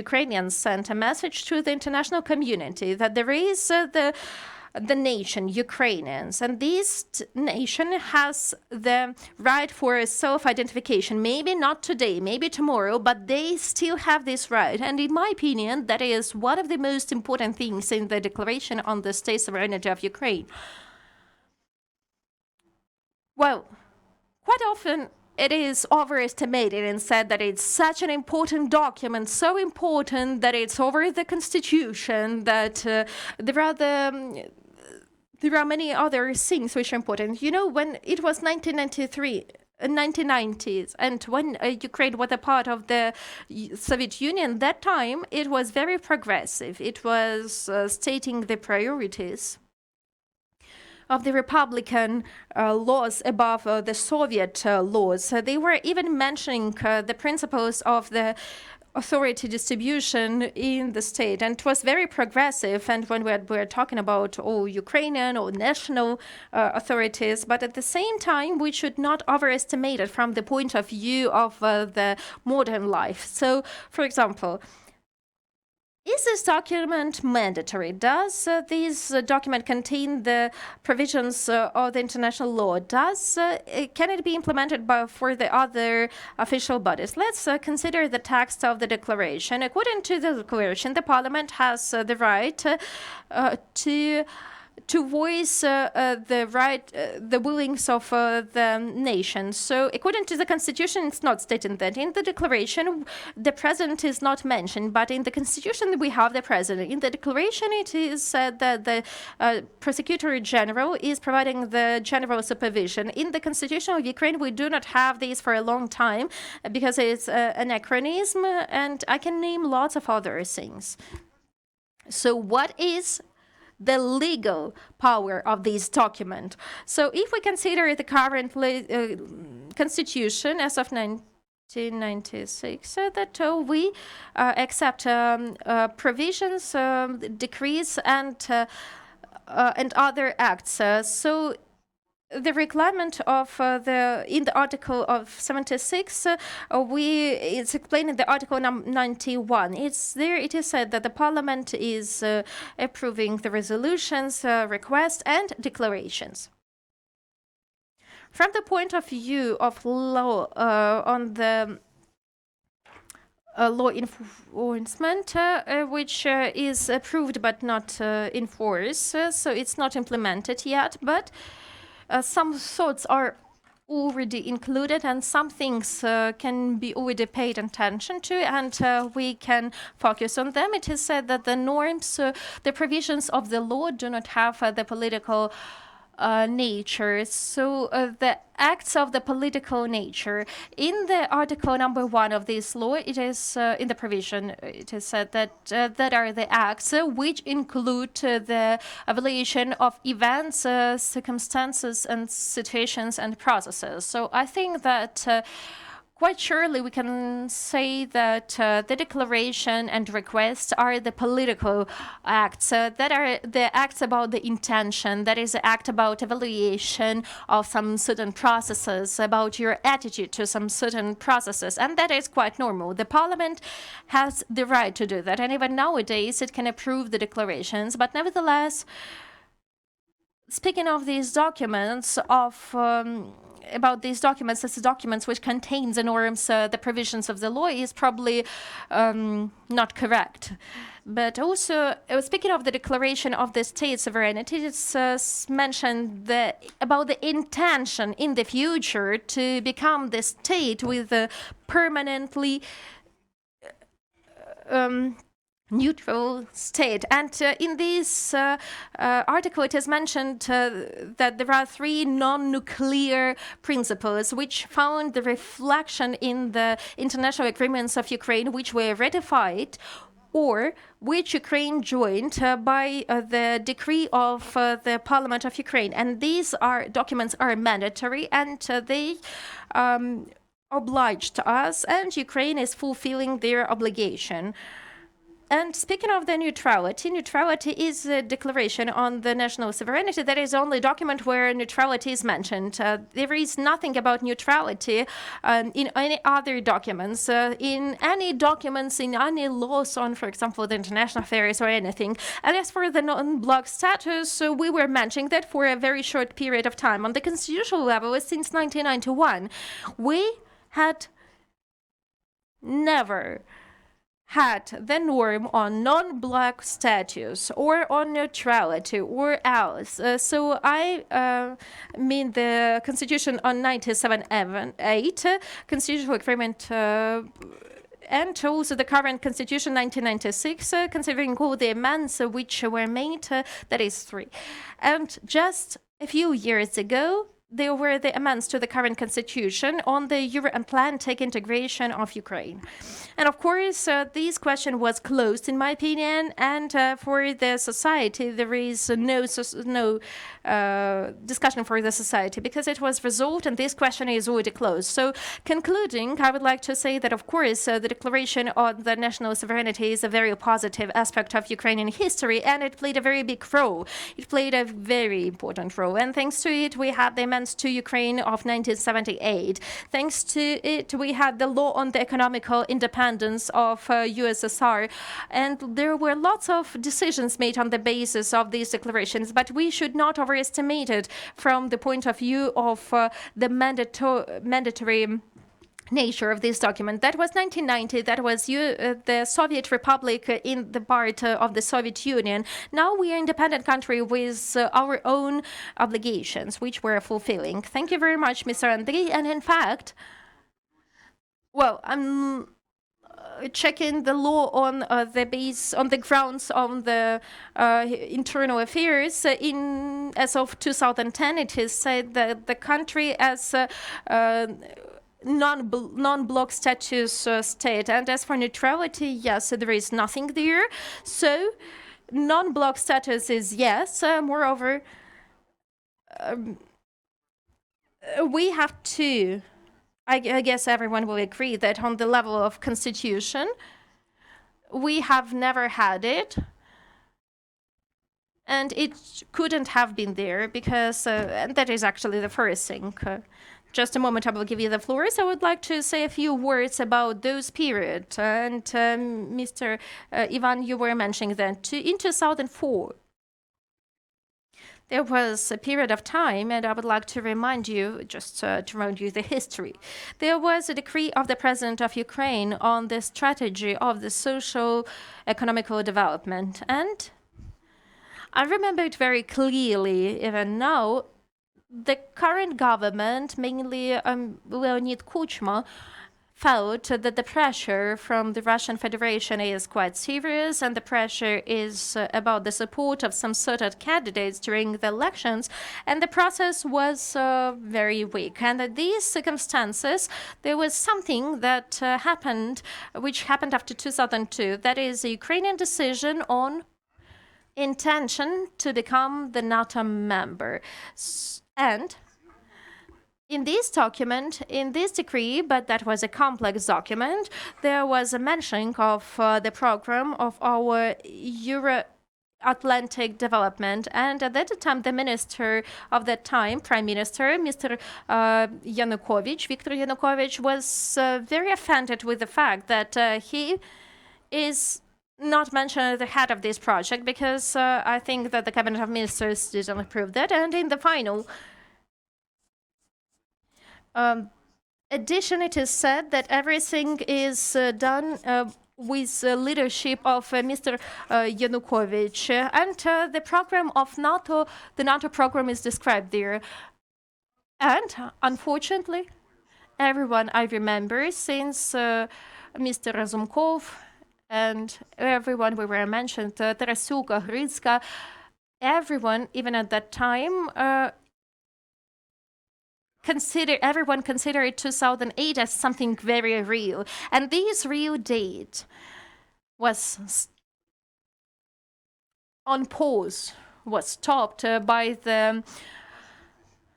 to the international community that there is the nation, Ukrainians, and this nation has the right for self-identification. Maybe not today, maybe tomorrow, but they still have this right. And in my opinion, that is one of the most important things in the Declaration on the State Sovereignty of Ukraine. Well, quite often it is overestimated and said that it's such an important document, so important that it's over the Constitution, that there are many other things which are important. When it was 1990s, and when Ukraine was a part of the Soviet Union, that time it was very progressive. It was stating the priorities of the Republican laws above the Soviet laws. They were even mentioning the principles of the authority distribution in the state, and it was very progressive. And when we're talking about Ukrainian or national authorities, but at the same time, we should not overestimate it from the point of view of the modern life. So, for example, is this document mandatory? Does this document contain the provisions of the international law? Can it be implemented for the other official bodies? Let's consider the text of the declaration. According to the declaration, the Parliament has the right to voice the willings of the nation. So according to the Constitution, it's not stated that. In the declaration, the President is not mentioned, but in the Constitution, we have the President. In the declaration, it is said that the Prosecutor General is providing the general supervision. In the Constitution of Ukraine, we do not have this for a long time because it's anachronism, and I can name lots of other things. So what is the legal power of this document? So if we consider the current constitution as of 1996, that we accept provisions, decrees, and other acts. So the requirement of in the article of 76, it's explained in the article 91. It is said that the Parliament is approving the resolutions, requests, and declarations. From the point of view of law on the law enforcement, which is approved but not enforced, so it's not implemented yet, but some thoughts are already included, and some things can be already paid attention to, and we can focus on them. It is said that the norms, the provisions of the law do not have the political nature. So the acts of the political nature. In the article number 1 of this law, it is in the provision, it is said that that are the acts which include the evaluation of events, circumstances, and situations and processes. So I think that quite surely we can say that the declaration and request are the political acts, that are the acts about the intention, that is the act about evaluation of some certain processes, about your attitude to some certain processes, and that is quite normal. The Parliament has the right to do that, and even nowadays it can approve the declarations, but nevertheless, speaking of these documents, about these documents as documents which contain the norms, the provisions of the law, is probably not correct. But also, speaking of the declaration of the state sovereignty, it's mentioned about the intention in the future to become the state with a permanently neutral state. And in this article, it is mentioned that there are 3 non-nuclear principles which found the reflection in the international agreements of Ukraine, which were ratified or which Ukraine joined by the decree of the Parliament of Ukraine. And these documents are mandatory, and they obliged us, and Ukraine is fulfilling their obligation. And speaking of the neutrality is a declaration on the national sovereignty. That is the only document where neutrality is mentioned. There is nothing about neutrality in any other documents, in any documents, in any laws on, for example, the international affairs or anything. And as for the non-block status, we were mentioning that for a very short period of time. On the constitutional level, since 1991, we had never had the norm on non-block status or on neutrality or else. So I mean the Constitution on 1978, Constitutional Agreement, and also the current Constitution 1996, considering all the amendments which were made, that is 3. And just a few years ago, there were the amendments to the current constitution on the Euro-Atlantic integration of Ukraine. And of course, this question was closed, in my opinion, and for the society, there is no discussion for the society because it was resolved and this question is already closed. So concluding, I would like to say that, of course, the declaration on the national sovereignty is a very positive aspect of Ukrainian history, and it played a very big role. It played a very important role. And thanks to it, we had the amendments to Ukraine of 1978. Thanks to it, we had the law on the economical independence of USSR. And there were lots of decisions made on the basis of these declarations, but we should not overestimate it from the point of view of the mandatory nature of this document. That was 1990. That was the Soviet Republic in the part of the Soviet Union. Now we are an independent country with our own obligations, which we're fulfilling. Thank you very much, Mr. Andrei. And in fact, well, I'm checking the law on the grounds on the internal affairs. As of 2010, it is said that the country as non-block status state. And as for neutrality, yes, there is nothing there. So non-block status is yes. Moreover, we have to, I guess everyone will agree that on the level of constitution, we have never had it. And it couldn't have been there because, and that is actually the first thing. Just a moment, I will give you the floor. So I would like to say a few words about those periods. And Mr. Ivan, you were mentioning that in 2004, there was a period of time, and I would like to remind you, to remind you the history. There was a decree of the President of Ukraine on the strategy of the social economical development. And I remember it very clearly, even now. The current government, mainly Leonid Kuchma, felt that the pressure from the Russian Federation is quite serious, and the pressure is about the support of some certain candidates during the elections, and the process was very weak. And in these circumstances, there was something that which happened after 2002, that is a Ukrainian decision on intention to become the NATO member. And in this document, in this decree, but that was a complex document, there was a mention of the program of our Euro-Atlantic development. And at that time, the minister of that time, Prime Minister, Mr. Yanukovych, Viktor Yanukovych, was very offended with the fact that he is not mentioned at the head of this project because I think that the Cabinet of Ministers didn't approve that. And in the final edition, it is said that everything is done with the leadership of Mr. Yanukovych. And the program of NATO, the NATO program is described there. And unfortunately, everyone I remember since Mr. Razumkov and everyone we were mentioned, Tarasuka, Hrytska, everyone, even at that time, everyone considered 2008 as something very real. And this real date was on pause, was stopped by the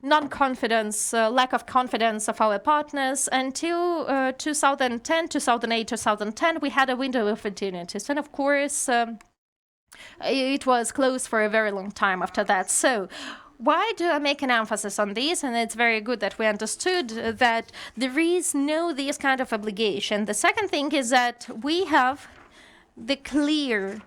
non-confidence, lack of confidence of our partners until 2010, 2008, 2010, we had a window of opportunities. And of course, it was closed for a very long time after that. So why do I make an emphasis on this? And it's very good that we understood that there is no this kind of obligation. The second thing is that we have the clear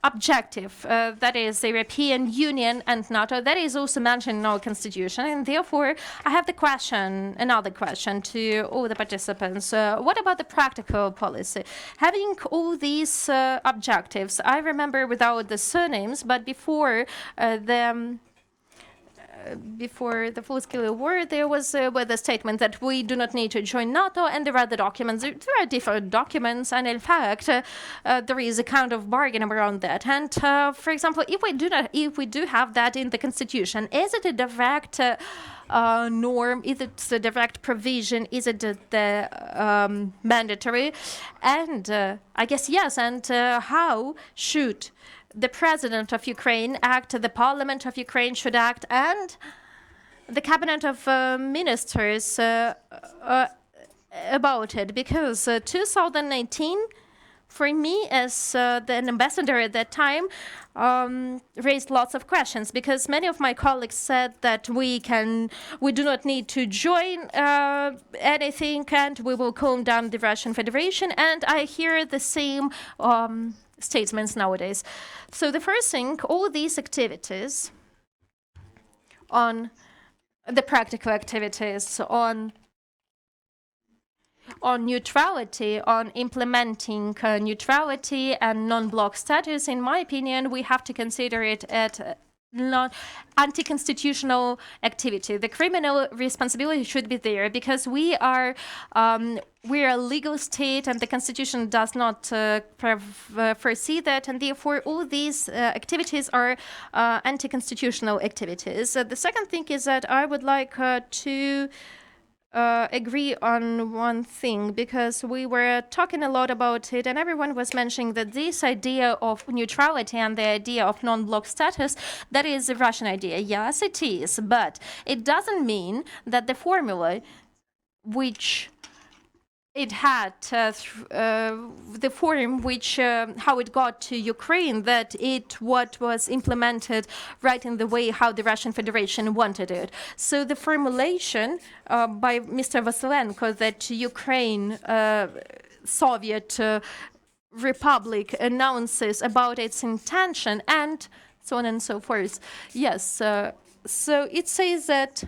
objective, that is the European Union and NATO, that is also mentioned in our constitution. And therefore, I have another question to all the participants. What about the practical policy? Having all these objectives, I remember without the surnames, but before the before the full-scale war, there was the statement that we do not need to join NATO, and there are the documents. There are different documents, and in fact, there is a kind of bargain around that. And for example, if we do have that in the Constitution, is it a direct norm? Is it a direct provision? Is it the mandatory? And I guess yes. And how should the president of Ukraine act, the parliament of Ukraine should act, and the cabinet of ministers about it? Because 2019, for me, as the ambassador at that time, raised lots of questions, because many of my colleagues said that we do not need to join anything, and we will calm down the Russian Federation. And I hear the same statements nowadays. So the first thing, all these activities on the practical activities, on neutrality, on implementing neutrality and non-block status, in my opinion, we have to consider it at not anti-constitutional activity. The criminal responsibility should be there, because we are a legal state, and the constitution does not foresee that, and therefore all these activities are anti-constitutional activities. The second thing is that I would like to agree on one thing, because we were talking a lot about it, and everyone was mentioning that this idea of neutrality and the idea of non-block status, that is a Russian idea. Yes, it is, but it doesn't mean that the formula which it had, the form which, how it got to Ukraine, that what was implemented right in the way how the Russian Federation wanted it. So the formulation by Mr. Vasilenko that Ukraine, Soviet Republic, announces about its intention and so on and so forth. Yes, so it says that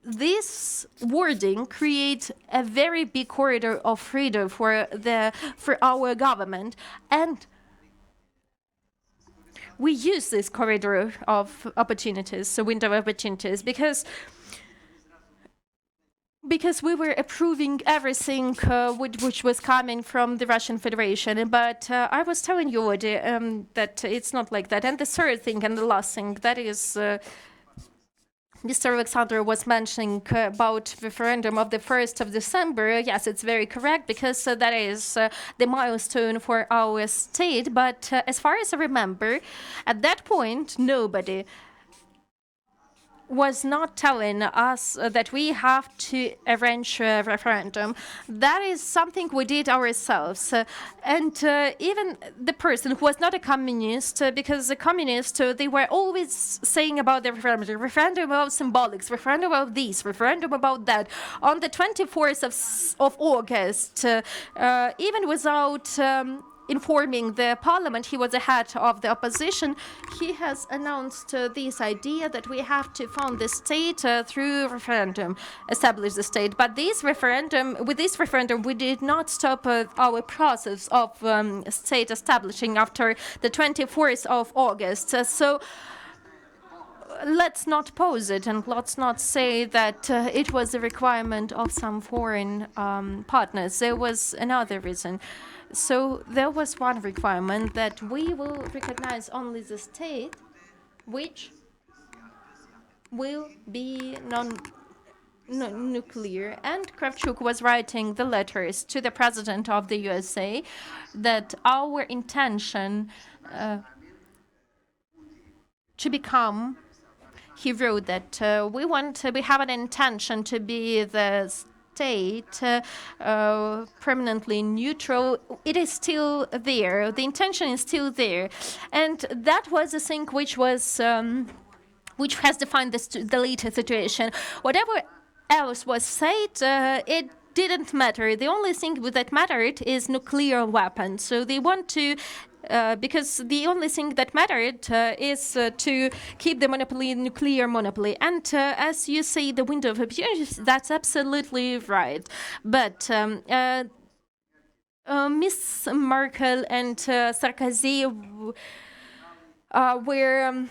this wording creates a very big corridor of freedom for our government, and we use this corridor of opportunities, so window of opportunities, because we were approving everything which was coming from the Russian Federation. But I was telling you that it's not like that. And the third thing and the last thing, that is Mr. Alexander was mentioning about referendum of the 1st of December. Yes, it's very correct, because that is the milestone for our state. But as far as I remember, at that point, nobody was not telling us that we have to arrange a referendum. That is something we did ourselves. And even the person who was not a communist, because the communists, they were always saying about the referendum about symbolics, referendum about this, referendum about that. On the 24th of August, even without informing the parliament, he was the head of the opposition, he has announced this idea that we have to found the state through referendum, establish the state. But with this referendum, we did not stop our process of state establishing after the 24th of August. So let's not pose it, and let's not say that it was a requirement of some foreign partners. There was another reason. So there was one requirement, that we will recognize only the state which will be nuclear. And Kravchuk was writing the letters to the president of the USA that our intention to become, he wrote that we have an intention to be the state permanently neutral. It is still there. The intention is still there, and that was the thing which was which has defined the later situation. Whatever else was said, it didn't matter. The only thing that mattered is nuclear weapons. So they want to. Because the only thing that mattered is to keep the monopoly, nuclear monopoly. And as you say, the window of opportunity, that's absolutely right. But Miss Merkel and Sarkozy were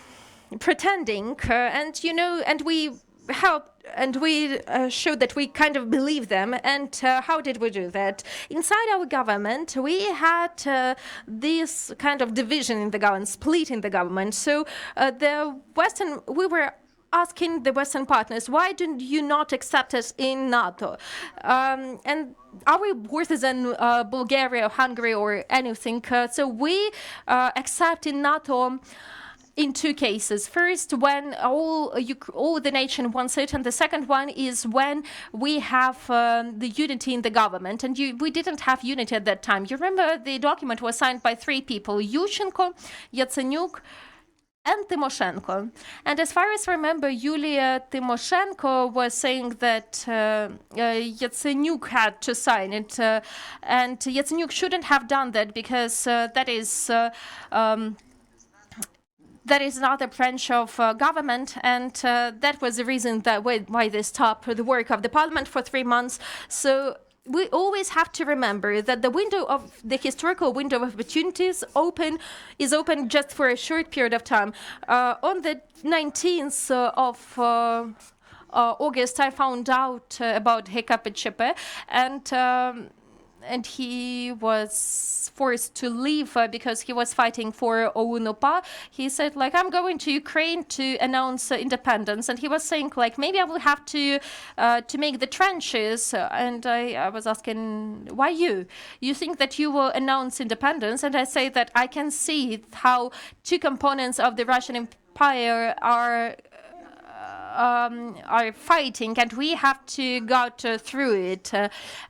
pretending, and we helped and we showed that we kind of believe them. And how did we do that? Inside our government, we had this kind of division in the government, split in the government. So we were asking the Western partners, why do you not accept us in NATO? And are we worse than Bulgaria, Hungary, or anything? So we accept in NATO in two cases. First, when all the nation wants it, and the second one is when we have the unity in the government. And we didn't have unity at that time. You remember the document was signed by three people: Yushchenko, Yatsenyuk, and Tymoshenko. And as far as I remember, Yulia Tymoshenko was saying that Yatsenyuk had to sign it, and Yatsenyuk shouldn't have done that because that is another branch of government, and that was the reason that why they stopped the work of the parliament for 3 months. So we always have to remember that the historical window of opportunities is open just for a short period of time. On the 19th of August, I found out about HKP, and he was forced to leave because he was fighting for OUNUPA. He said, like, I'm going to Ukraine to announce independence. And he was saying, like, maybe I will have to make the trenches. And I was asking, why you? You think that you will announce independence? And I say that I can see how two components of the Russian Empire are fighting, and we have to go through it.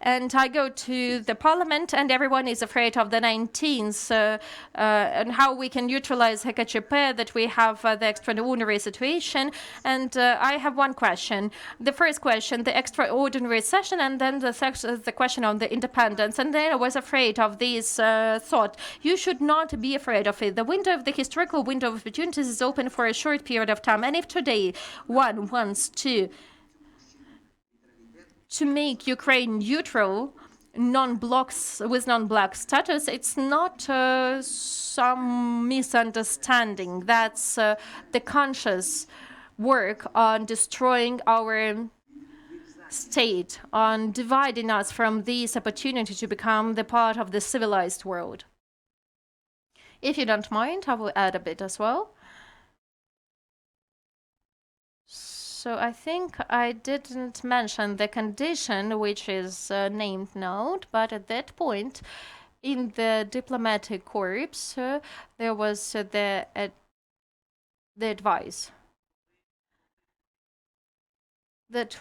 And I go to the parliament, and everyone is afraid of the 19th and how we can neutralize HKP, that we have the extraordinary situation. And I have one question. The first question, the extraordinary session, and then the question on the independence. And then I was afraid of this thought. You should not be afraid of it. The historical window of opportunities is open for a short period of time. And if today one wants to make Ukraine neutral, non-bloc status, it's not some misunderstanding. That's the conscious work on destroying our state, on dividing us from this opportunity to become the part of the civilized world. If you don't mind, I will add a bit as well. So I think I didn't mention the condition, which is named note, but at that point, in the diplomatic corps, there was the advice that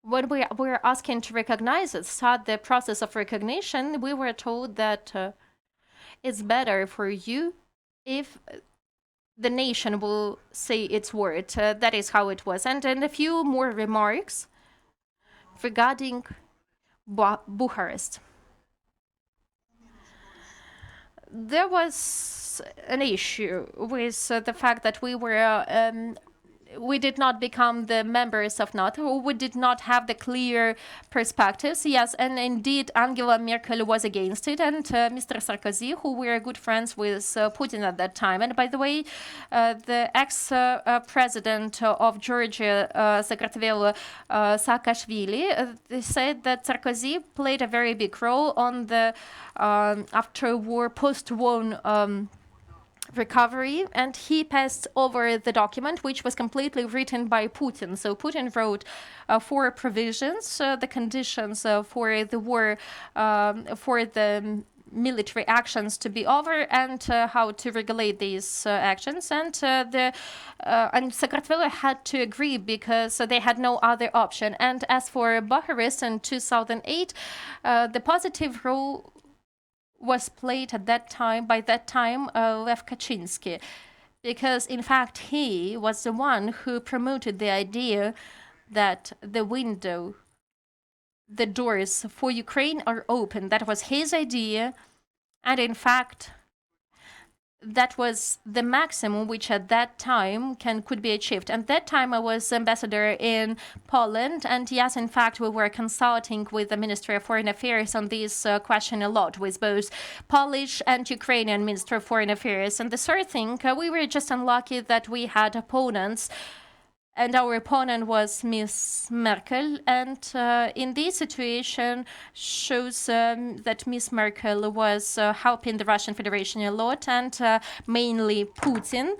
when we were asking to recognize it, start the process of recognition, we were told that it's better for you if the nation will say its word. That is how it was. And a few more remarks regarding Bucharest. There was an issue with the fact that we did not become the members of NATO. We did not have the clear perspectives. Yes, and indeed, Angela Merkel was against it, and Mr. Sarkozy, who were good friends with Putin at that time. And by the way, the ex-president of Georgia, Saakashvili, said that Sarkozy played a very big role on the after-war, post-war recovery, and he passed over the document, which was completely written by Putin. So Putin wrote 4 provisions, the conditions for the war, for the military actions to be over, and how to regulate these actions. And Saakashvili had to agree because they had no other option. And as for Bucharest in 2008, the positive role was played at that time by Lev Kaczynski, because in fact he was the one who promoted the idea that the doors for Ukraine are open. That was his idea, and in fact that was the maximum which at that time could be achieved. And that time I was ambassador in Poland, and yes, in fact, we were consulting with the Ministry of Foreign Affairs on this question a lot, with both Polish and Ukrainian Ministry of Foreign Affairs. And the third thing, we were just unlucky that we had opponents, and our opponent was Miss Merkel. And in this situation shows that Miss Merkel was helping the Russian Federation a lot, and mainly Putin.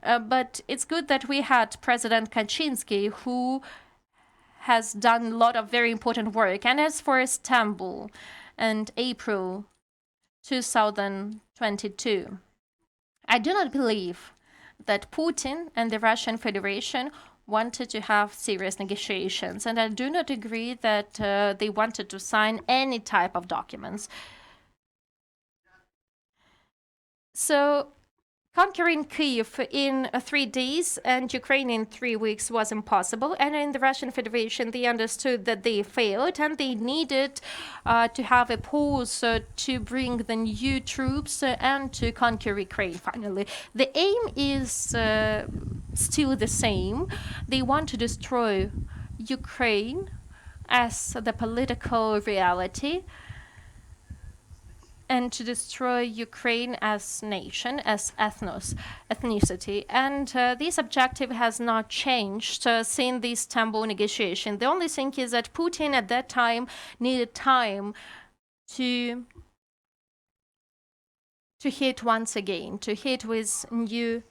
But it's good that we had President Kaczynski, who has done a lot of very important work. And as for Istanbul and April 2022, I do not believe that Putin and the Russian Federation wanted to have serious negotiations. And I do not agree that they wanted to sign any type of documents. So conquering Kyiv in 3 days and Ukraine in 3 weeks was impossible. And in the Russian Federation, they understood that they failed, and they needed to have a pause to bring the new troops and to conquer Ukraine finally. The aim is still the same. They want to destroy Ukraine as the political reality, and to destroy Ukraine as nation, as ethnicity. And this objective has not changed since the Istanbul negotiation. The only thing is that Putin at that time needed time to hit once again, to hit with new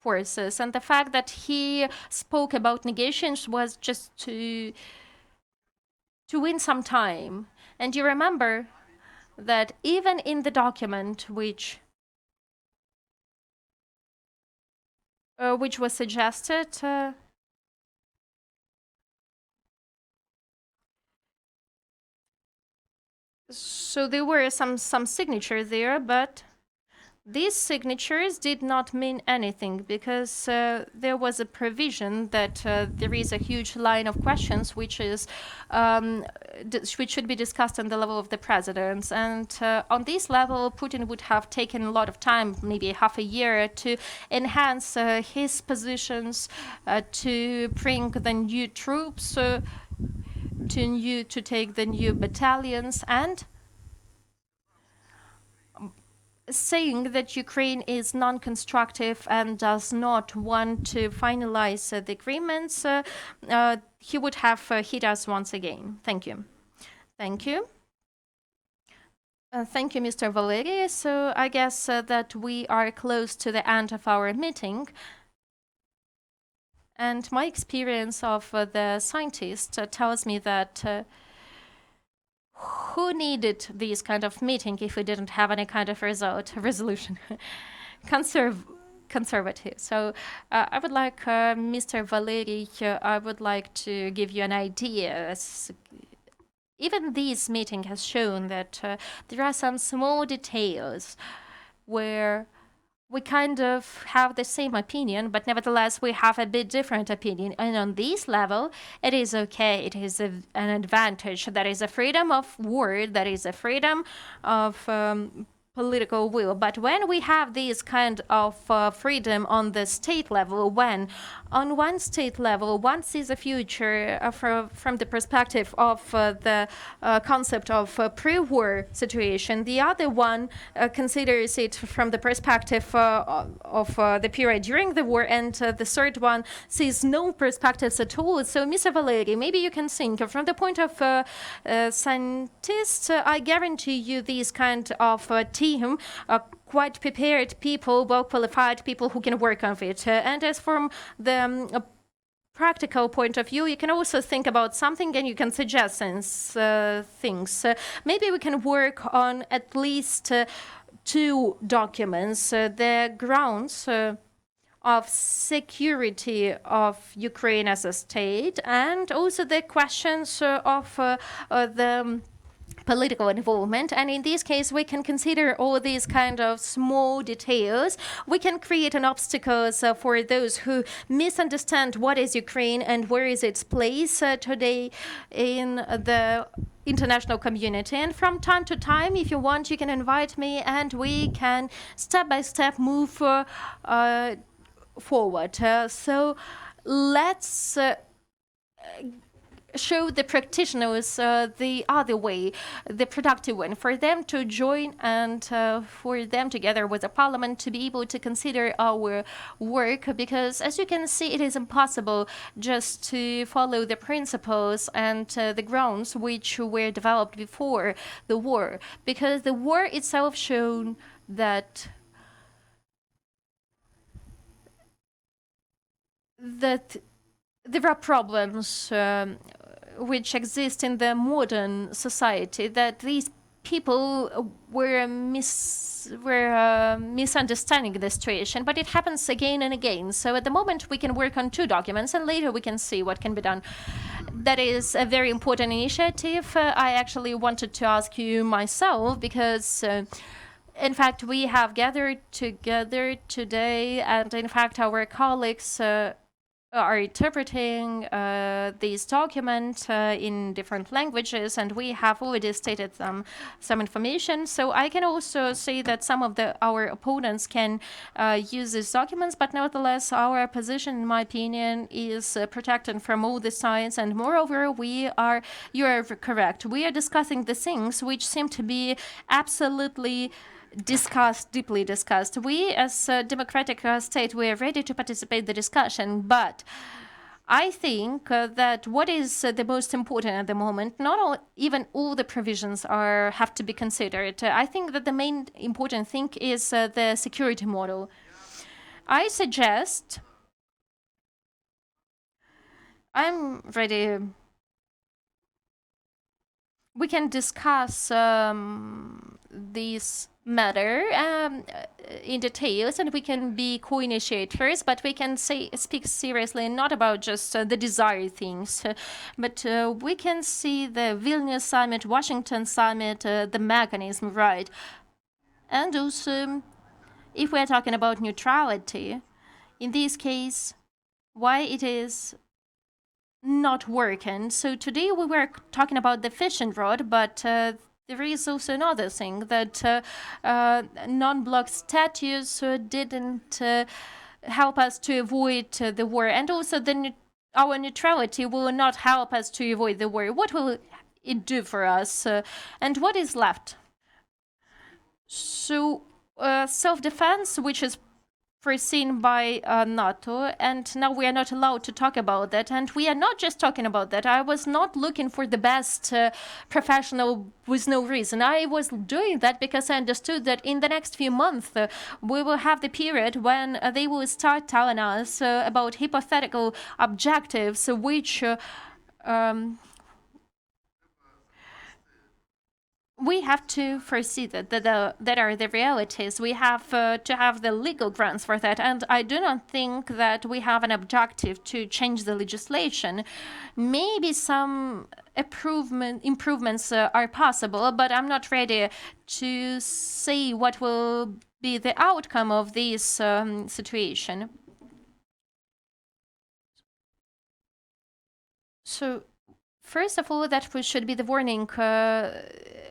forces. And the fact that he spoke about negotiations was just to win some time. And you remember that even in the document which was suggested, so there were some signatures there, but these signatures did not mean anything, because there was a provision that there is a huge line of questions which should be discussed on the level of the presidents. And on this level, Putin would have taken a lot of time, maybe half a year, to enhance his positions, to bring the new troops, to take the new battalions, and saying that Ukraine is non-constructive and does not want to finalize the agreements, he would have hit us once again. Thank you. Thank you. Thank you, Mr. Valeri. So I guess that we are close to the end of our meeting. And my experience of the scientist tells me that who needed this kind of meeting if we didn't have any kind of resolution? Conservative. So I would like, Mr. Valeri, I would like to give you an idea. Even this meeting has shown that there are some small details where we kind of have the same opinion, but nevertheless we have a bit different opinion. And on this level, it is okay. It is an advantage. That is a freedom of word. That is a freedom of political will. But when we have this kind of freedom on the state level, when on one state level one sees a future from the perspective of the concept of pre-war situation, the other one considers it from the perspective of the period during the war, and the third one sees no perspectives at all. So, Mr. Valeri, maybe you can think from the point of scientists. I guarantee you this kind of team, quite prepared people, well-qualified people who can work on it. And as from the practical point of view, you can also think about something and you can suggest things. Maybe we can work on at least 2 documents, the grounds of security of Ukraine as a state, and also the questions of the political involvement. And in this case, we can consider all these kind of small details. We can create an obstacles for those who misunderstand what is Ukraine and where is its place today in the international community. And from time to time, if you want, you can invite me and we can step by step move forward. So let's show the practitioners the other way, the productive one, for them to join and for them together with the parliament to be able to consider our work, because as you can see, it is impossible just to follow the principles and the grounds which were developed before the war, because the war itself shown that there are problems which exist in the modern society, that these people were misunderstanding the situation, but it happens again and again. So at the moment we can work on 2 documents and later we can see what can be done. That is a very important initiative. I actually wanted to ask you myself because in fact we have gathered together today, and in fact our colleagues are interpreting these documents in different languages, and we have already stated some information. So I can also say that some of our opponents can use these documents, but nevertheless our position, in my opinion, is protected from all the sides. And moreover, you are correct, we are discussing the things which seem to be absolutely deeply discussed. We, as a democratic state, we are ready to participate in the discussion, but I think that what is the most important at the moment, even all the provisions have to be considered. I think that the main important thing is the security model. I suggest, I'm ready, we can discuss this matter in details, and we can be co-initiators, but we can speak seriously, not about just the desired things, but we can see the Vilnius summit, Washington summit, the mechanism, right? And also, if we're talking about neutrality, in this case, why it is not working. So today we were talking about the fishing rod, but there is also another thing, that non-block status didn't help us to avoid the war, and also our neutrality will not help us to avoid the war. What will it do for us, and what is left? So self-defense, which is foreseen by NATO, and now we are not allowed to talk about that. And we are not just talking about that. I was not looking for the best professional with no reason. I was doing that because I understood that in the next few months we will have the period when they will start telling us about hypothetical objectives which we have to foresee that are the realities. We have to have the legal grounds for that, and I do not think that we have an objective to change the legislation. Maybe some improvements are possible, but I'm not ready to say what will be the outcome of this situation. So first of all, that should be the warning.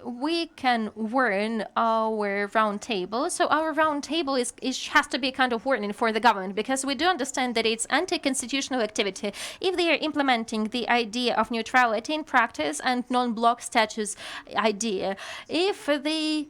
We can warn our round table. So our round table has to be a kind of warning for the government, because we do understand that it's anti-constitutional activity if they are implementing the idea of neutrality in practice and non-block status idea. If they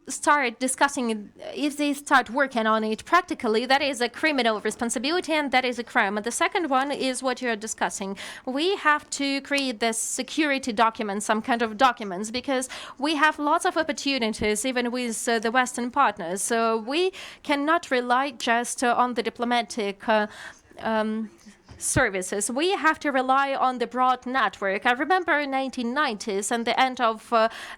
start discussing, if they start working on it practically, that is a criminal responsibility and that is a crime. And the second one is what you're discussing. We have to create the security documents, some kind of documents, because we have lots of opportunities even with the Western partners. So we cannot rely just on the diplomatic services. We have to rely on the broad network. I remember 1990s and the end of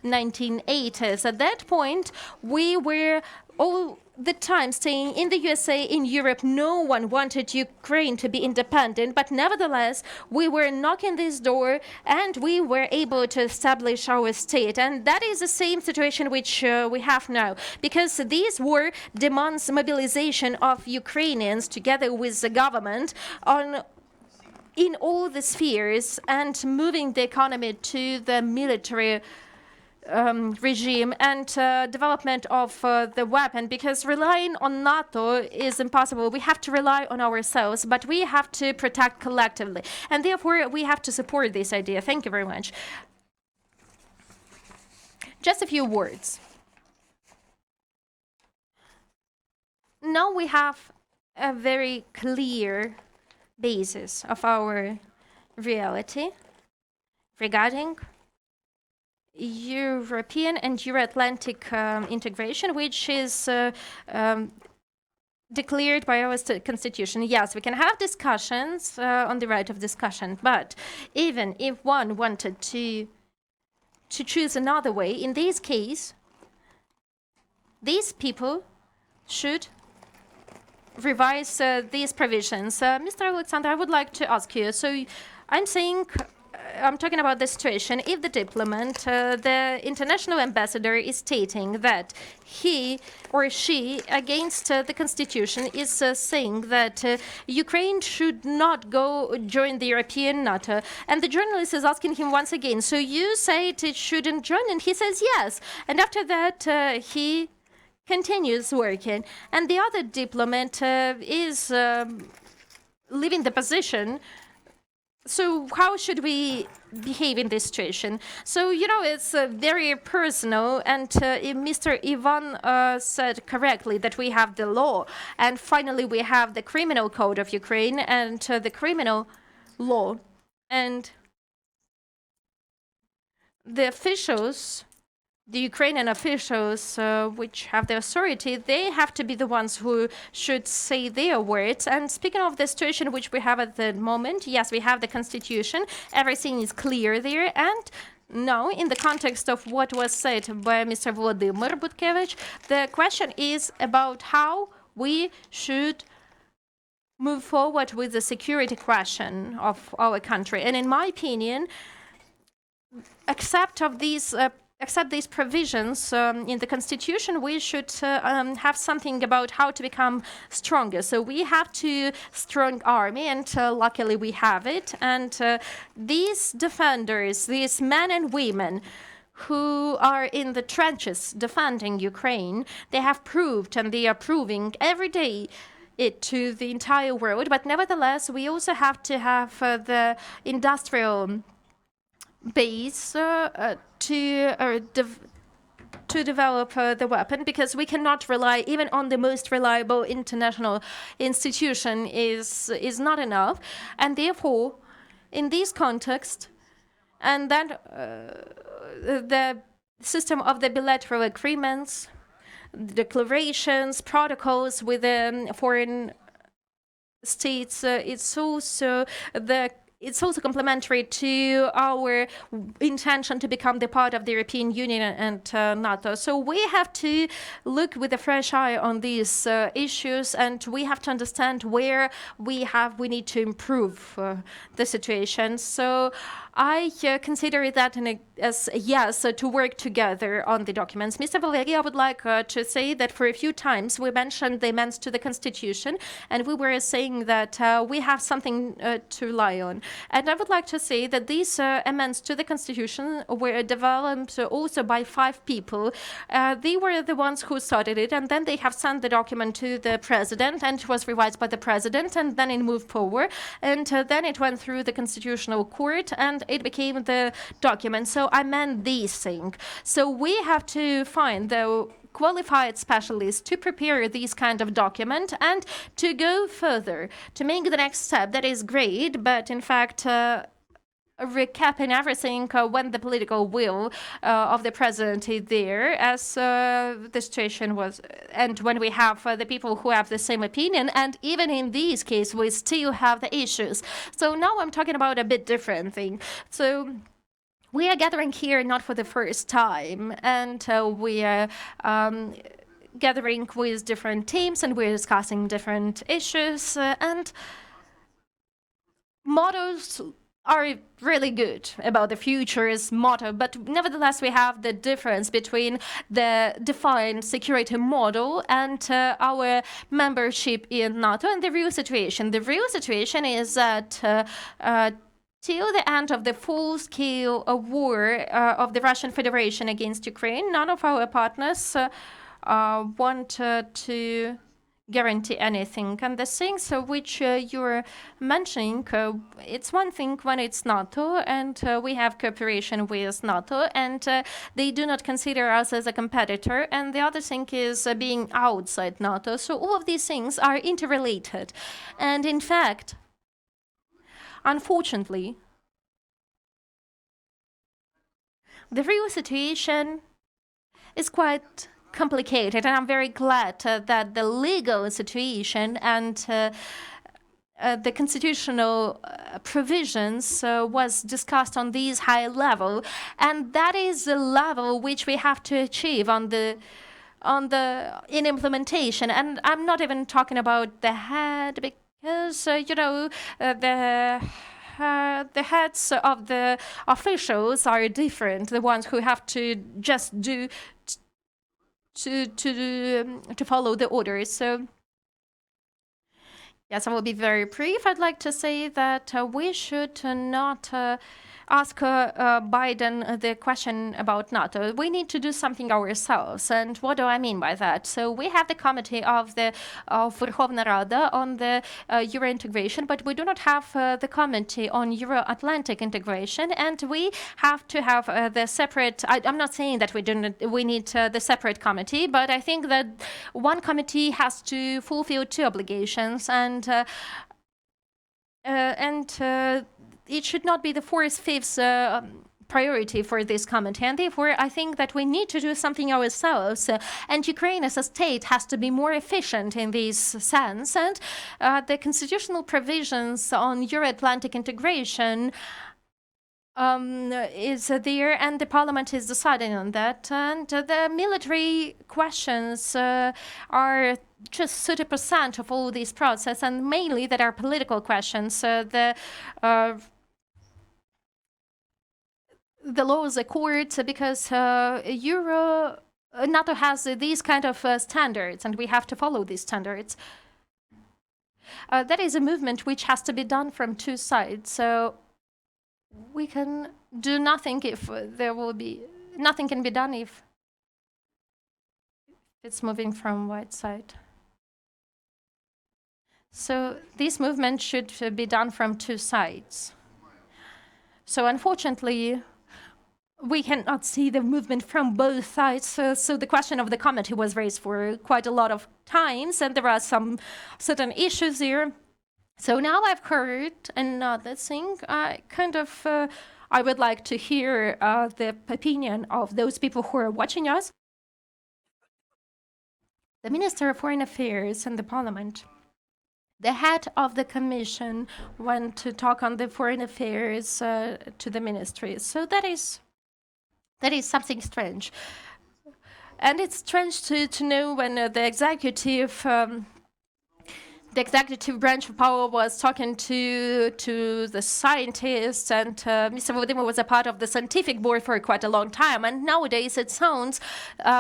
1980s. At that point, we were all the time staying in the USA, in Europe. No one wanted Ukraine to be independent, but nevertheless, we were knocking this door and we were able to establish our state. And that is the same situation which we have now, because this war demands mobilization of Ukrainians together with the government in all the spheres and moving the economy to the military regime and development of the weapon, because relying on NATO is impossible. We have to rely on ourselves, but we have to protect collectively. And therefore, we have to support this idea. Thank you very much. Just a few words. Now we have a very clear basis of our reality regarding European and Euro-Atlantic integration, which is declared by our constitution. Yes, we can have discussions on the right of discussion, but even if one wanted to choose another way, in this case, these people should revise these provisions. Mr. Alexander, I would like to ask you, so I'm talking about the situation. If the diplomat, the international ambassador, is stating that he or she, against the constitution, is saying that Ukraine should not go join the European NATO, and the journalist is asking him once again, so you say it shouldn't join, and he says yes. And after that, he continues working, and the other diplomat is leaving the position. So how should we behave in this situation? So, it's very personal, and Mr. Ivan said correctly that we have the law, and finally we have the criminal code of Ukraine and the criminal law. And the officials, the Ukrainian officials, which have the authority, they have to be the ones who should say their words. And speaking of the situation which we have at the moment, yes, we have the constitution. Everything is clear there. And now, in the context of what was said by Mr. Vladimir Butkevich, the question is about how we should move forward with the security question of our country. And in my opinion, except these provisions in the constitution, we should have something about how to become stronger. So we have to strong army, and luckily we have it. And these defenders, these men and women who are in the trenches defending Ukraine, they have proved, and they are proving every day it to the entire world. But nevertheless, we also have to have the industrial base to develop the weapon, because we cannot rely even on the most reliable international institution is not enough. And therefore, in this context, and then the system of the bilateral agreements, declarations, protocols with foreign states, it's also complementary to our intention to become the part of the European Union and NATO. So we have to look with a fresh eye on these issues, and we have to understand where we need to improve the situation. So I consider that as a yes to work together on the documents. Mr. Valeri, I would like to say that for a few times we mentioned the amendments to the Constitution, and we were saying that we have something to rely on. And I would like to say that these amendments to the Constitution were developed also by 5 people. They were the ones who started it, and then they have sent the document to the president, and it was revised by the president, and then it moved forward, and then it went through the Constitutional Court, and it became the document. So I meant these things. So we have to find the qualified specialists to prepare these kind of document and to go further, to make the next step. That is great, but in fact, recapping everything when the political will of the president is there, as the situation was, and when we have the people who have the same opinion, and even in these cases, we still have the issues. So now I'm talking about a bit different thing. So we are gathering here not for the first time, and we are gathering with different teams, and we're discussing different issues, and models are really good about the future's motto, but nevertheless we have the difference between the defined security model and our membership in NATO and the real situation. The real situation is that till the end of the full-scale war of the Russian Federation against Ukraine, none of our partners want to guarantee anything. And the things which you're mentioning, it's one thing when it's NATO and we have cooperation with NATO and they do not consider us as a competitor. And the other thing is being outside NATO. So all of these things are interrelated. And in fact, unfortunately, the real situation is quite complicated, and I'm very glad that the legal situation and the constitutional provisions was discussed on this high level, and that is the level which we have to achieve in implementation. And I'm not even talking about the head, because the heads of the officials are different, the ones who have to just do to follow the orders. So yes, I will be very brief. I'd like to say that we should not ask Biden the question about NATO. We need to do something ourselves. And what do I mean by that? So we have the committee of Verkhovna Rada on the Euro integration, but we do not have the committee on Euro-Atlantic integration, and we have to have the separate. I'm not saying that we need the separate committee, but I think that one committee has to fulfill two obligations, and it should not be the fourth-fifth priority for this committee. And therefore, I think that we need to do something ourselves. And Ukraine as a state has to be more efficient in this sense. And the constitutional provisions on Euro-Atlantic integration is there, and the parliament is deciding on that. And the military questions are just 30% of all this process, and mainly that are political questions. The laws accord because NATO has these kind of standards, and we have to follow these standards. That is a movement which has to be done from two sides. So we can do nothing if nothing can be done if it's moving from one side. So this movement should be done from two sides. So unfortunately, we cannot see the movement from both sides. So the question of the committee was raised for quite a lot of times, and there are some certain issues here. So now I've heard another thing. I would like to hear the opinion of those people who are watching us. The Minister of Foreign Affairs and the Parliament, the head of the commission went to talk on the foreign affairs to the ministry. So that is something strange. And it's strange to know when the executive branch of power was talking to the scientists, and Mr. Volodymyr was a part of the scientific board for quite a long time. And nowadays it sounds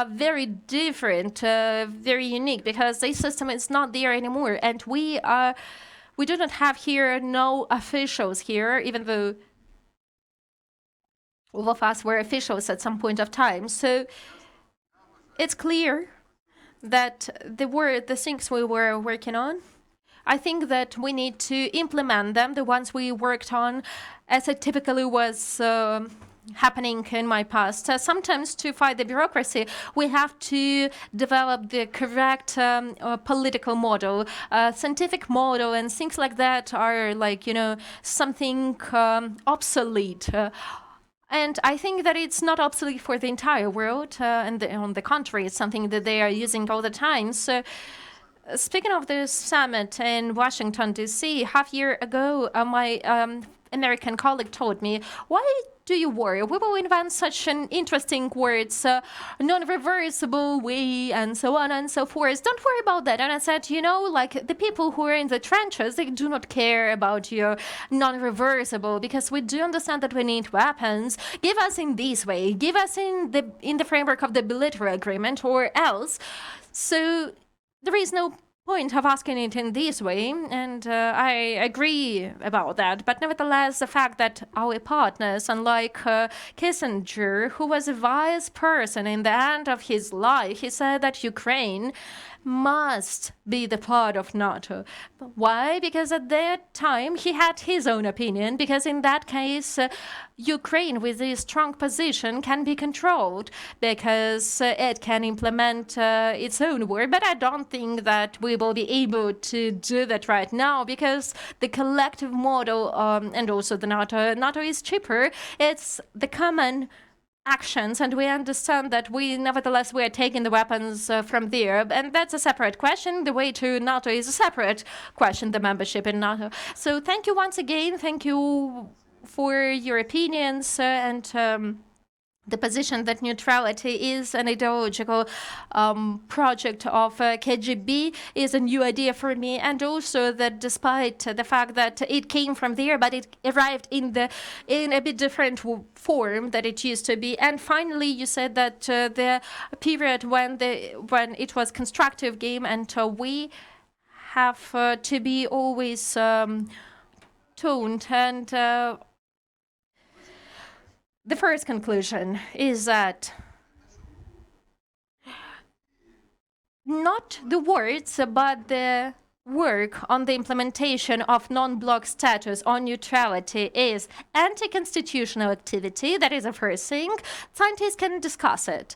very different, very unique, because this system is not there anymore. And we do not have here no officials here, even though all of us were officials at some point of time. So it's clear that the things we were working on, I think that we need to implement them, the ones we worked on, as it typically was happening in my past. Sometimes to fight the bureaucracy, we have to develop the correct political model, scientific model, and things like that are something obsolete. And I think that it's not obsolete for the entire world, and on the contrary, it's something that they are using all the time. So speaking of this summit in Washington, D.C., half a year ago, my American colleague told me, why do you worry? We will invent such an interesting words, non-reversible way, and so on and so forth. Don't worry about that. And I said, like the people who are in the trenches, they do not care about your non-reversible, because we do understand that we need weapons. Give us in this way. Give us in the framework of the bilateral agreement, or else. So there is no point of asking it in this way, and I agree about that. But nevertheless, the fact that our partners, unlike Kissinger, who was a vice person in the end of his life, he said that Ukraine must be the part of NATO. Why? Because at that time he had his own opinion, because in that case Ukraine with a strong position can be controlled, because it can implement its own war. But I don't think that we will be able to do that right now, because the collective model and also the NATO is cheaper. It's the common actions, and we understand that we are taking the weapons from there, and that's a separate question. The way to NATO is a separate question, the membership in NATO. So thank you once again. Thank you for your opinions and the position that neutrality is an ideological project of KGB is a new idea for me, and also that despite the fact that it came from there, but it arrived in a bit different form that it used to be. And finally, you said that the period when it was constructive game, and we have to be always tuned. And the first conclusion is that not the words, but the work on the implementation of non-block status on neutrality is anti-constitutional activity. That is the first thing. Scientists can discuss it.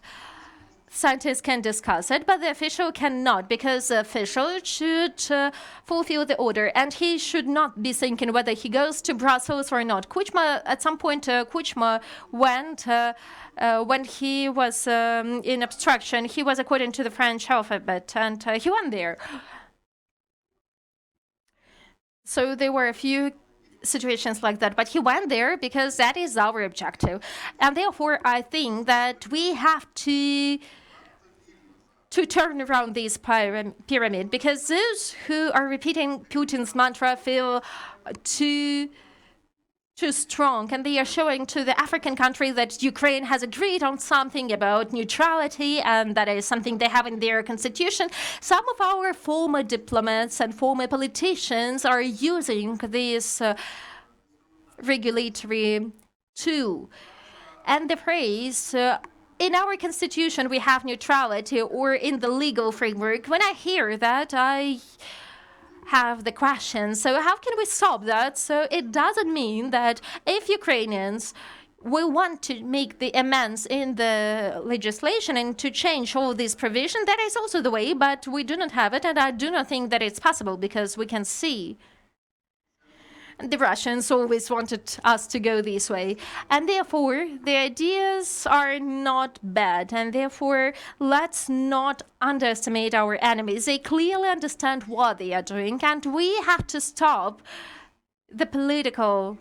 But the official cannot, because the official should fulfill the order, and he should not be thinking whether he goes to Brussels or not. Kuchma, at some point, went when he was in obstruction. He was according to the French alphabet, and he went there. So there were a few situations like that, but he went there because that is our objective. And therefore, I think that we have to turn around this pyramid, because those who are repeating Putin's mantra feel too strong, and they are showing to the African country that Ukraine has agreed on something about neutrality, and that is something they have in their constitution. Some of our former diplomats and former politicians are using this regulatory tool, and the phrase in our constitution we have neutrality, or in the legal framework. When I hear that, I have the question, so how can we stop that? So it doesn't mean that if Ukrainians will want to make the amends in the legislation and to change all these provisions, that is also the way, but we do not have it, and I do not think that it's possible, because we can see the Russians always wanted us to go this way. And therefore, the ideas are not bad. And therefore, let's not underestimate our enemies. They clearly understand what they are doing. And we have to stop the political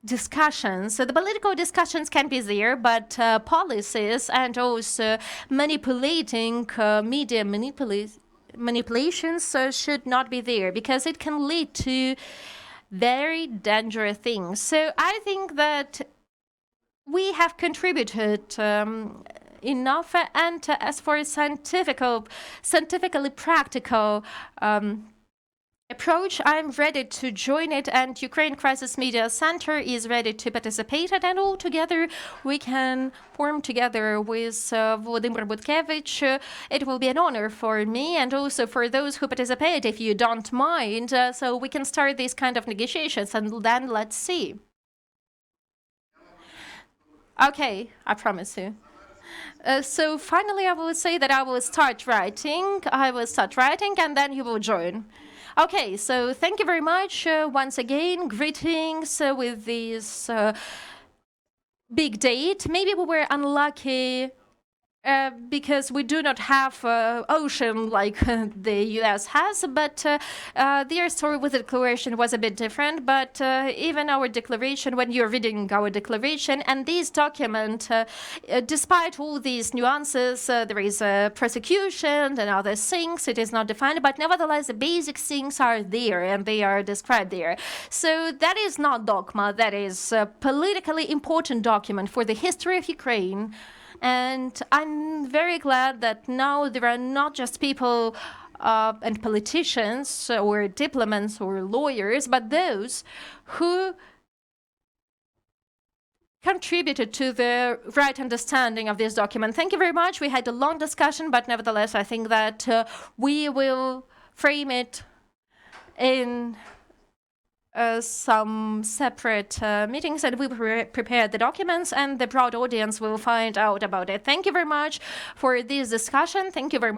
discussions. So the political discussions can be there, but policies and also manipulating media manipulations should not be there, because it can lead to very dangerous things. So I think that we have contributed enough, and as for a scientifically practical approach, I'm ready to join it, and Ukraine Crisis Media Center is ready to participate, and all together we can form together with Vladimir Butkevich. It will be an honor for me, and also for those who participate, if you don't mind, so we can start these kind of negotiations, and then let's see. Okay, I promise you. So finally I will say that I will start writing, and then you will join. Okay, so thank you very much once again. Greetings with this big date. Maybe we were unlucky because we do not have ocean like the U.S. has, but their story with the declaration was a bit different. But even our declaration, when you're reading our declaration and this document, despite all these nuances, there is persecution and other things. It is not defined, but nevertheless, the basic things are there and they are described there. So that is not dogma. That is a politically important document for the history of Ukraine. And I'm very glad that now there are not just people and politicians or diplomats or lawyers, but those who contributed to the right understanding of this document. Thank you very much. We had a long discussion, but nevertheless, I think that we will frame it in some separate meetings, and we will prepare the documents, and the broad audience will find out about it. Thank you very much for this discussion. Thank you very much.